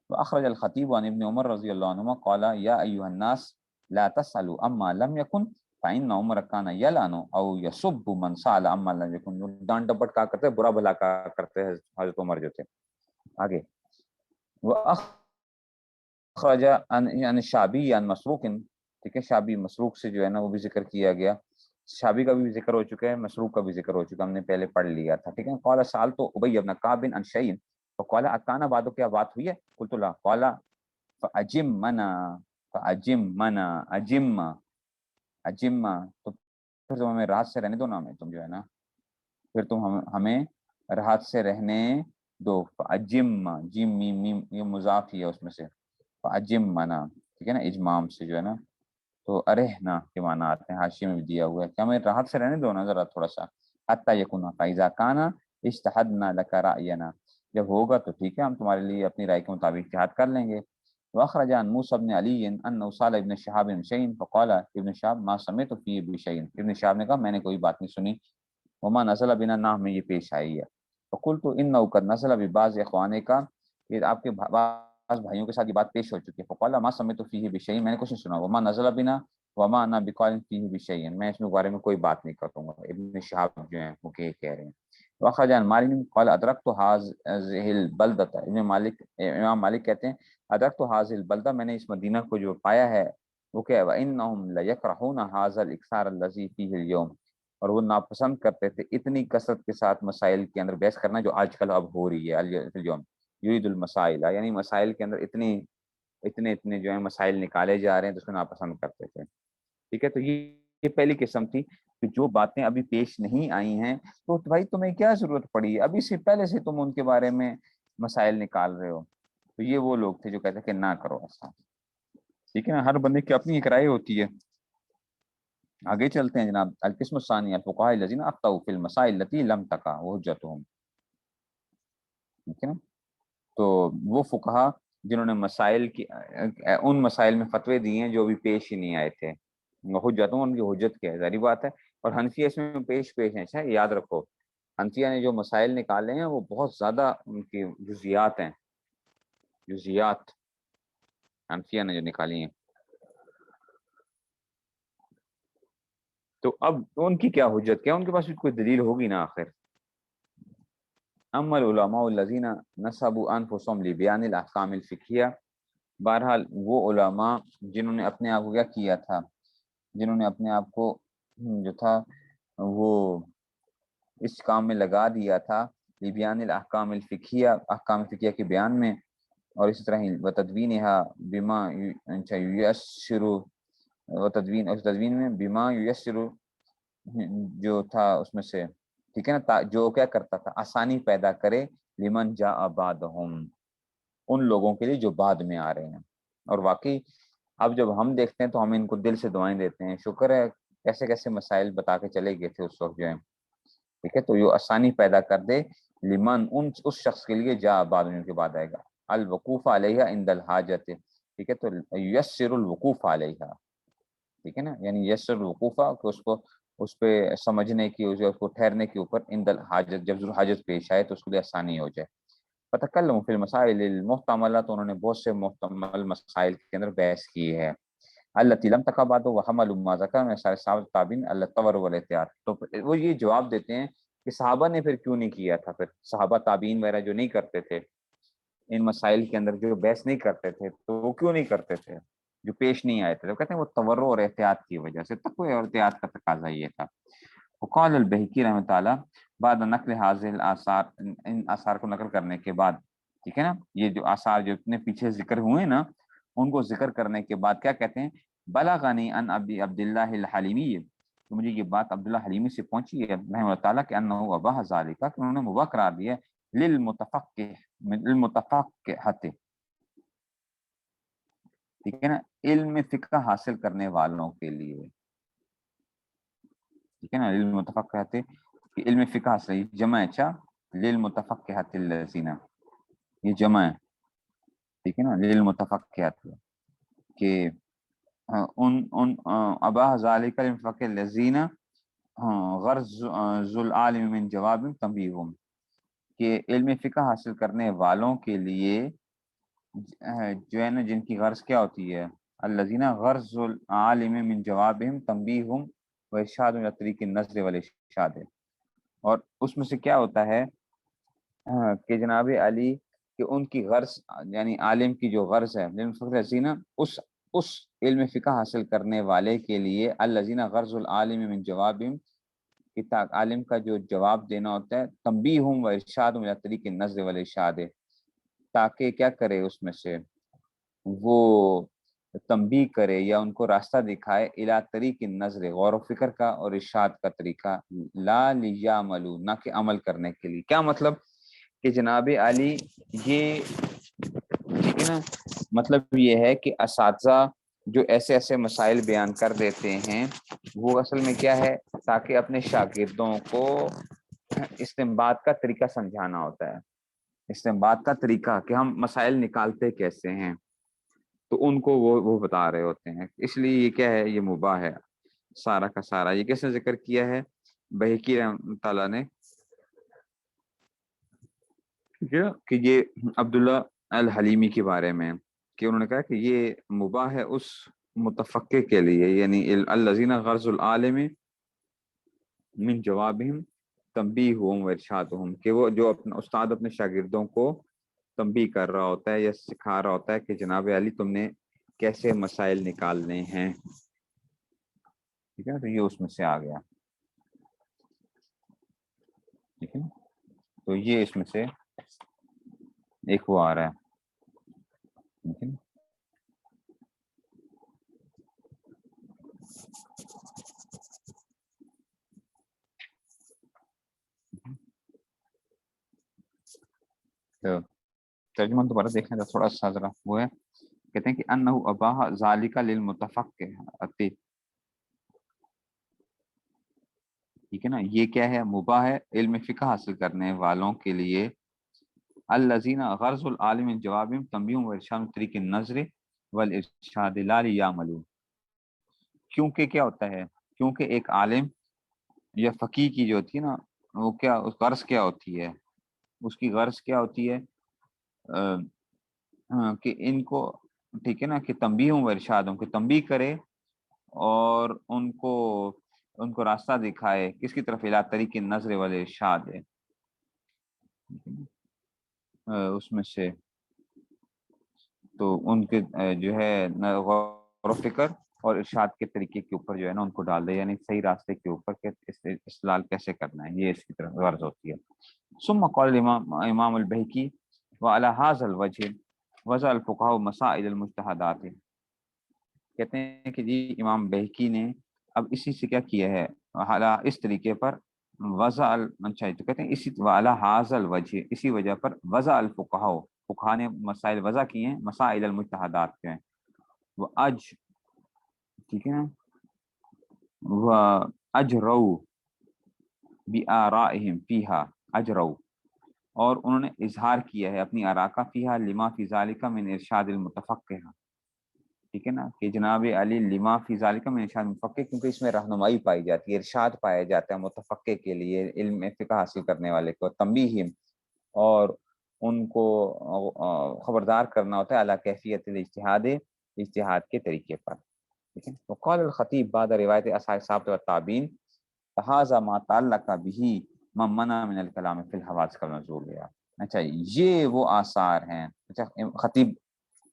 واخرج الخطیب عن ابن عمر رضی اللہ عنہما قال یا ایھا الناس لا تسألوا اما لم یکن فإن عمر کان یلعن او یسب من سأل اما لم یکن، ڈانٹ ڈپٹ کہا کرتے، برا بھلا کہا کرتے حضرت عمر جو تھے. آگے واخرج عن شعبی عن مسروق، ٹھیک ہے، شعبی مسروق سے جو ہے نا وہ بھی ذکر کیا گیا. شعبی کا بھی ذکر ہو چکا ہے، مسروق کا بھی ذکر ہو چکا، ہم نے پہلے پڑھ لیا تھا. ٹھیک ہے، قال سألت ابی بن کعب عن شیء فقال اکان بعد، کیا بات ہوئی ہے؟ قلت لا قال فاجمنا، فاجمنا، اجم، تو پھر تم ہمیں راحت سے رہنے دو نا، ہمیں تم جو ہے نا پھر تم ہمیں راحت سے رہنے دو. فاجم، جیم میم میم یہ مضاف ہی ہے اس میں سے، فاجمنا، ٹھیک ہے نا، اجمام سے جو ہے نا تو ارحنا کے معنی آتے ہیں، حاشیے میں بھی دیا ہوا ہے کہ ہمیں راحت سے رہنے دو نا ذرا تھوڑا سا. حتی یکون فاذا کان اجتہدنا لک رأینا، جب ہوگا تو ٹھیک ہے ہم تمہارے لیے اپنی رائے کے مطابق اجتہاد کر لیں گے. واخرج عن موسى بن علي انه سال ابن شهاب بن شيء فقال ابن شهاب ما سمعت فيه بشيء، ابن شهاب نے کہا میں نے کوئی بات نہیں سنی، وما نزل بنا، نہ ہمیں یہ پیش آئی ہے. فقلت انه قد نزل ببعض اخوانك، کہ آپ کے بعض بھائیوں کے ساتھ یہ بات پیش ہو چکی ہے. فقال ما سمعت فيه بشيء، میں نے کچھ نہیں سنا. وما نزل بنا وما انا بقال فيه بشيء، میں اس بارے میں کوئی بات نہیں کروں گا. ابن شہاب جو ہیں وہ کہہ رہے ہیں. واخرج عن مالک قال ادرکت هذه البلدة، امام مالک کہتے ہیں ادرکت هذه البلدة، میں نے اس مدینہ کو جو پایا ہے وہ کیا ہے، وانهم ليكرهون هذا الاكثار الذي فيه اليوم، اور وہ ناپسند کرتے تھے اتنی کثرت کے ساتھ مسائل کے اندر بحث کرنا جو آج کل اب ہو رہی ہے. اليوم یرید المسائل، یعنی مسائل کے اندر اتنے جو ہیں مسائل نکالے جا رہے ہیں تو اس کو ناپسند کرتے تھے. ٹھیک ہے، تو یہ پہلی قسم تھی کہ جو باتیں ابھی پیش نہیں آئی ہیں تو بھائی تمہیں کیا ضرورت پڑی، ابھی سے پہلے سے تم ان کے بارے میں مسائل نکال رہے ہو. تو یہ وہ لوگ تھے جو کہتے ہیں کہ نہ کرو ایسا. ٹھیک ہے نا، ہر بندے کی اپنی ایک رائے ہوتی ہے. آگے چلتے ہیں جناب. القسم الثانی الفقهاء الذين افتوا في المسائل التي لم تقع وحجتهم. ٹھیک ہے نا. تو وہ فقہا جنہوں نے مسائل کی ان مسائل میں فتوے دیے ہیں جو بھی پیش ہی نہیں آئے تھے. حجتوں ان کی حجت کیا ہے, ظاہری بات ہے. اور حنفیہ اس میں پیش ہیں. اچھا یاد رکھو, حنفیہ نے جو مسائل نکالے ہیں وہ بہت زیادہ ان کی جزیات ہیں, جزیات حنفیہ نے جو نکالی ہیں. تو اب ان کی کیا حجت, کیا ان کے پاس بھی کوئی دلیل ہوگی نا آخر. اما العلماء الذین نسبوا انفسهم لبیان الاحکام الفقہیہ, بہرحال وہ علماء جنہوں نے اپنے آپ کو کیا کیا تھا, جنہوں نے اپنے آپ کو جو تھا وہ اس کام میں لگا دیا تھا, لبیان الاحکام الفقہیہ, احکام فقہیہ کے بیان میں, اور اسی طرح وتدوینها بما یسر, وتدوین اس تدوین میں بما یسر جو تھا اس میں سے, ٹھیک ہے نا, جو کیا کرتا تھا آسانی پیدا کرے, لمن جاء بعدہم, ان لوگوں کے لیے جو بعد میں آ رہے ہیں. اور واقعی اب جب ہم دیکھتے ہیں تو ہم ان کو دل سے دعائیں دیتے ہیں, شکر ہے کیسے کیسے مسائل بتا کے چلے گئے تھے اس وقت جو ہے. ٹھیک ہے, تو یہ آسانی پیدا کر دے, لمن اس شخص کے لیے جاء بعد میں کے بعد آئے گا, الوقوف علیہ عند الحاجت. ٹھیک ہے, تو یسر الوقوف علیہ, ٹھیک ہے نا, یعنی یسر الوقوفہ کہ اس کو اس پہ سمجھنے کی, اس کو ٹھہرنے کے اوپر عند الحاجت, جب ضرور حاجت پیش آئے تو اس کے لیے آسانی ہو جائے. فتکلموا فی المسائل المحتملہ, تو انہوں نے بہت سے محتمل مسائل کے اندر بحث کی ہے. التی لم تقع بعد وحملوا ما ذکر من سارے صحابہ تابعین التور والاحتیاط. تو وہ یہ جواب دیتے ہیں کہ صحابہ نے پھر کیوں نہیں کیا تھا, پھر صحابہ تابعین وغیرہ جو نہیں کرتے تھے ان مسائل کے اندر, جو بحث نہیں کرتے تھے, تو وہ کیوں نہیں کرتے تھے, جو پیش نہیں آئے تھے. تو کہتے ہیں وہ تورع اور احتیاط کی وجہ سے, تقوی اور احتیاط کا تقاضا یہ تھا. وقال البہقی رحمۃ اللہ بعد نقل حاضر الاثار, ان آثار کو نقل کرنے کے بعد, ٹھیک ہے نا, یہ جو آثار جو اتنے پیچھے ذکر ہوئے نا, ان کو ذکر کرنے کے بعد کیا کہتے ہیں, بلغنی ان ابی عبداللہ الحلیمی, تو مجھے یہ بات عبداللہ حلیمی سے پہنچی ہے رحمہ اللہ تعالیٰ کہ انہ اباح ذالک, کہ انہوں نے مباح قرار دیا للمتفقہۃ, ٹھیک ہے نا, علم فقہ حاصل کرنے والوں کے لیے. ٹھیک ہے نا, للمتفقہۃ کہ علم فقہ حاصل, جمع ہے. اچھا, للمتفقہۃ الذین, یہ جمع ہے, ٹھیک ہے نا, للمتفقہۃ کہ ان اباح ذالک للمتفقہ الذین غرض ذو العالم من جواب تنبیہم, کہ علم فقہ حاصل کرنے والوں کے لیے جو ہے نا, جن کی غرض کیا ہوتی ہے, الذین غرض العالم من جوابہم تنبیہم و ارشاد الی طریق النظر والارشاد. اور اس میں سے کیا ہوتا ہے کہ جناب علی کہ ان کی غرض, یعنی عالم کی جو غرض ہے, الذین اس علم فقہ حاصل کرنے والے کے لیے, الذین غرض العالم من جوابہم, کہ عالم کا جو جواب دینا ہوتا ہے, تنبیہم و ارشاد الی طریق النظر والارشاد, تاکہ کیا کرے اس میں سے وہ تنبیہ کرے یا ان کو راستہ دکھائے, الی طریق النظر, غور و فکر کا اور ارشاد کا طریقہ, لا لیعملوا, نہ کہ عمل کرنے کے لیے. کیا مطلب کہ جناب علی یہ, ٹھیک ہے نا, مطلب یہ ہے کہ اساتذہ جو ایسے ایسے مسائل بیان کر دیتے ہیں وہ اصل میں کیا ہے, تاکہ اپنے شاگردوں کو استنباط کا طریقہ سمجھانا ہوتا ہے, استنباط کا طریقہ کہ ہم مسائل نکالتے کیسے ہیں, تو ان کو وہ بتا رہے ہوتے ہیں. اس لیے یہ کیا ہے, یہ مباح ہے سارا کا سارا. یہ کس نے ذکر کیا ہے, بہقی رحمۃ اللہ نے, کہ یہ عبداللہ الحلیمی کے بارے میں, کہ انہوں نے کہا کہ یہ مباح ہے اس متفقہ کے لیے, یعنی الذین غرض العالم من جوابہم تنبیہم و ارشادہم, کہ وہ جو اپنا استاد اپنے شاگردوں کو تنبیہ کر رہا ہوتا ہے یا سکھا رہا ہوتا ہے کہ جناب علی تم نے کیسے مسائل نکالنے ہیں. ٹھیک ہے, تو یہ اس میں سے آ گیا. ٹھیک ہے, تو یہ اس میں سے ایک وہ آ رہا ہے. ٹھیک ہے, تو ترجمہ دوبارہ دیکھنے کا تھوڑا سا ذرا وہ ہے. کہتے ہیں کہ انہ اباح ذالک للمتفقہ, ٹھیک ہے نا. یہ کیا ہے؟ مباح ہے علم فقہ حاصل کرنے والوں کے لیے. الذین غرض العالم جواب تنبیہ و ارشاد طریق النظر والارشاد لا یعملون. کیونکہ کیا ہوتا ہے؟ کیونکہ ایک عالم یا فقیہ کی جو ہوتی ہے نا، وہ کیا اس غرض کیا ہوتی ہے؟ اس کی غرض کیا ہوتی ہے؟ کہ ان کو ٹھیک ہے نا کہ تنبیہ و ارشاد، ان کو تنبیہ کرے اور ان کو راستہ دکھائے کس کی طرف؟ الی طریق النظر والارشاد ہے اس میں سے. تو ان کے جو ہے غور و فکر اور ارشاد کے طریقے کے اوپر جو ہے نا ان کو ڈال دے، یعنی صحیح راستے کے اوپر کہ استدلال کیسے کرنا ہے، یہ اس کی طرف غرض ہوتی ہے. ثم قال امام البیہقی وعلی ھذا الوجہ وضع الفقہاء مسائل المجتہدات. کہتے ہیں کہ جی امام بیہقی نے اب اسی سے کیا کیا ہے، اس طریقے پر وضع تو کہتے ہیں اسی وعلی ھذا الوجہ، اسی وجہ پر وضع الفقہاء، فقہا نے مسائل وضع کیے ہیں، مسائل المجتہدات کے ہیں. وہ ٹھیک ہے نا، وہ اجروا بآرائہم فیہا، اجروا، اور انہوں نے اظہار کیا ہے اپنی آراء کا، فیہا لما فی ذالک من ارشاد المتفقہ. ٹھیک ہے نا کہ جناب علی لما فی ذالک من ارشاد المتفقہ، کیونکہ اس میں رہنمائی پائی جاتی ہے، ارشاد پایا جاتا ہے متفقہ کے لیے، علم فقہ حاصل کرنے والے کو، تنبیہ اور ان کو خبردار کرنا ہوتا ہے علی کیفیت الاجتہاد، اجتہاد کے طریقے پر. ٹھیک ہے. وقال الخطیب بعد روایت اصحاب صحابہ والتابعین فہذا ما تعلق به من منع من الکلام فی الحوادث کا نزول ہے. اچھا یہ وہ آثار ہیں. اچھا خطیب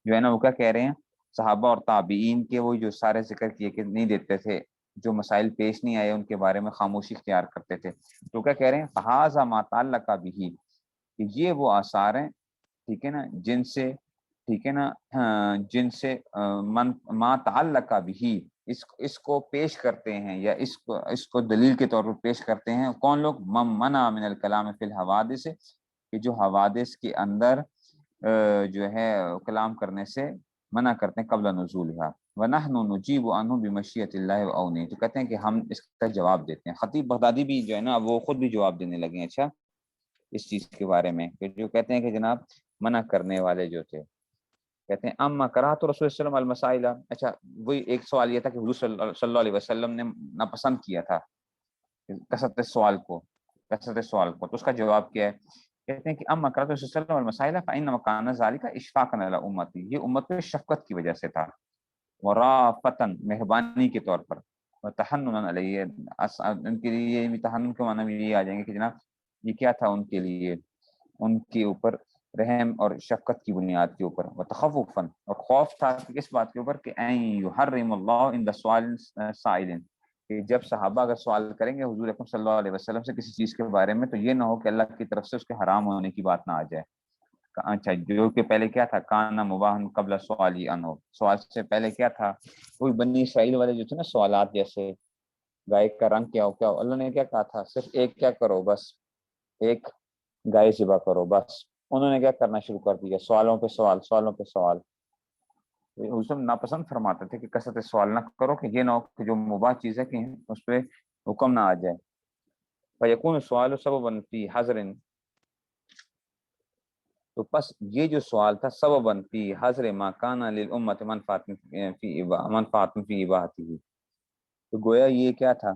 جو ہے نا وہ کیا کہہ رہے ہیں؟ صحابہ اور تابعین کے وہ جو سارے ذکر کیے کہ نہیں دیتے تھے، جو مسائل پیش نہیں آئے ان کے بارے میں خاموشی اختیار کرتے تھے، تو کیا کہہ رہے ہیں؟ فہذا ما تعلق به، کہ یہ وہ آثار ہیں ٹھیک ہے نا جن سے ٹھیک ہے نا جن سے ما تعلق به، اس کو پیش کرتے ہیں یا اس کو دلیل کے طور پر پیش کرتے ہیں کون لوگ؟ من منع من الکلام فی الحوادث، کہ جو حوادث کے اندر جو ہے کلام کرنے سے منع کرتے ہیں قبل نزولها ونحن نجیب عنہ بمشیۃ اللہ وعونہ. تو کہتے ہیں کہ ہم اس کا جواب دیتے ہیں. خطیب بغدادی بھی جو ہے نا وہ خود بھی جواب دینے لگے ہیں اچھا اس چیز کے بارے میں، کہ جو کہتے ہیں کہ جناب منع کرنے والے جو تھے کہتے ہیں اما کراہت رسول صلی اللہ علیہ وسلم المسائل. اچھا وہی ایک سوال یہ تھا کہ حضور صلی اللہ علیہ وسلم نے ناپسند کیا تھا کثرت سوال کو، تو اس کا جواب کیا ہے؟ کہتے ہیں کہ اما کراہت رسول صلی اللہ علیہ وسلم المسائل فانما کان ذلک اشفاقا علی امتی، یہ امت پہ شفقت کی وجہ سے تھا، ورافتن مہربانی کے طور پر، وتحننا علیہ ان کے لیے یہ تحنن کے معنی میں یہ آ جائیں گے کہ جناب یہ کیا تھا ان کے لیے، ان کے اوپر رحم اور شفقت کی بنیاد کے اوپر، وتخوفا، اور خوف تھا کہ اس بات کے اوپر کہ ان یحرم اللہ عند سؤال سائل، کہ جب صحابہ اگر سوال کریں گے حضور اکرم صلی اللہ علیہ وسلم سے کسی چیز کے بارے میں تو یہ نہ ہو کہ اللہ کی طرف سے اس کے حرام ہونے کی بات نہ آ جائے. اچھا جو کہ پہلے کیا تھا؟ کانا مباحن قبل سوالی انہو، سوال سے پہلے کیا تھا؟ وہی بنی اسرائیل والے جو تھے نا سوالات، جیسے گائے کا رنگ کیا ہو، کیا ہو، اللہ نے کیا کہا تھا؟ صرف ایک کیا کرو، بس ایک گائے ذبح کرو بس. انہوں نے کیا کرنا شروع کر دیا؟ سوالوں پہ سوال، سوالوں پہ سوال. حسن ناپسند فرماتے تھے کہ کثرت سوال نہ کرو، کہ یہ نہ ہو کہ جو مباح چیز ہے کہ اس پہ حکم نہ آ جائے. فیکون السؤال سببا فی حظر، تو پس یہ جو سوال تھا سبباً فی حظر ما کان للامت منفعت فی اباحتہ، تو گویا یہ کیا تھا؟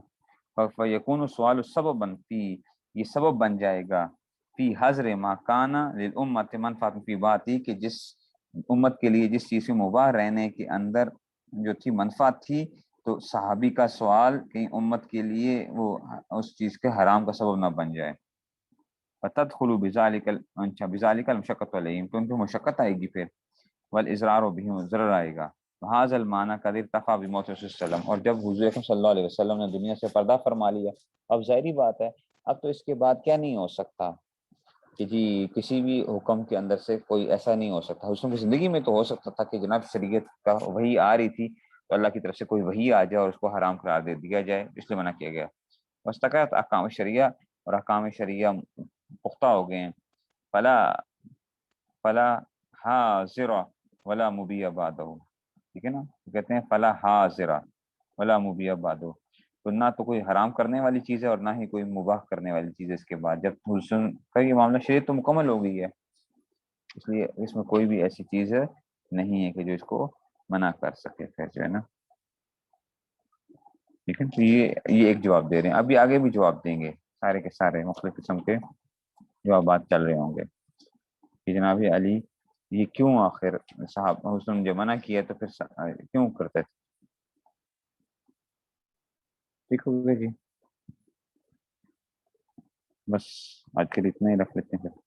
فیکون السؤال سبباً فی، یہ سبب بن جائے گا فی حظر ما کان للامت منفعت فی اباحتہ، کہ جس امت کے لیے جس چیز سے مباح رہنے کے اندر جو تھی منفعت تھی، تو صحابی کا سوال کہیں امت کے لیے وہ اس چیز کے حرام کا سبب نہ بن جائے. فتدخل بذالک بذالک المشقۃ علیہم، تو ان پہ مشقت آئے گی پھر، والاضرار بہم، ضرر آئے گا. هذا المعنى قد ارتفع بموت رسول صلی اللہ علیہ وسلم، اور جب حضور اکرم صلی اللہ علیہ وسلم نے دنیا سے پردہ فرما لیا، اب ظاہری بات ہے اب تو اس کے بعد کیا نہیں ہو سکتا کہ جی کسی بھی حکم کے اندر سے کوئی ایسا نہیں ہو سکتا. حسن کی زندگی میں تو ہو سکتا تھا کہ جناب شریعت کا وحی آ رہی تھی تو اللہ کی طرف سے کوئی وحی آ جائے اور اس کو حرام قرار دے دیا جائے، اس لیے منع کیا گیا. واستقرت احکام شریعہ، اور احکام شریعہ پختہ ہو گئے ہیں. فلا حاضر ولا مبیع بعدہ، ٹھیک ہے نا، کہتے ہیں فلا حاضر ولا مبیع بعدہ، تو نہ تو کوئی حرام کرنے والی چیز ہے اور نہ ہی کوئی مباح کرنے والی چیز ہے اس کے بعد، جب حسن کا یہ معاملہ شریعت تو مکمل ہو گئی ہے، اس لیے اس میں کوئی بھی ایسی چیز نہیں ہے کہ جو اس کو منع کر سکے پھر جو ہے نا، ٹھیک ہے۔ تو یہ ایک جواب دے رہے ہیں، ابھی آگے بھی جواب دیں گے، سارے کے سارے مختلف قسم کے جوابات چل رہے ہوں گے کہ جناب علی یہ کیوں آخر صاحب حسن جو منع کیا تو پھر کیوں کرتے تھے، ٹھیک ہو گیا جی، بس آج کے لیے اتنا ہی رکھ لیتے ہیں پھر۔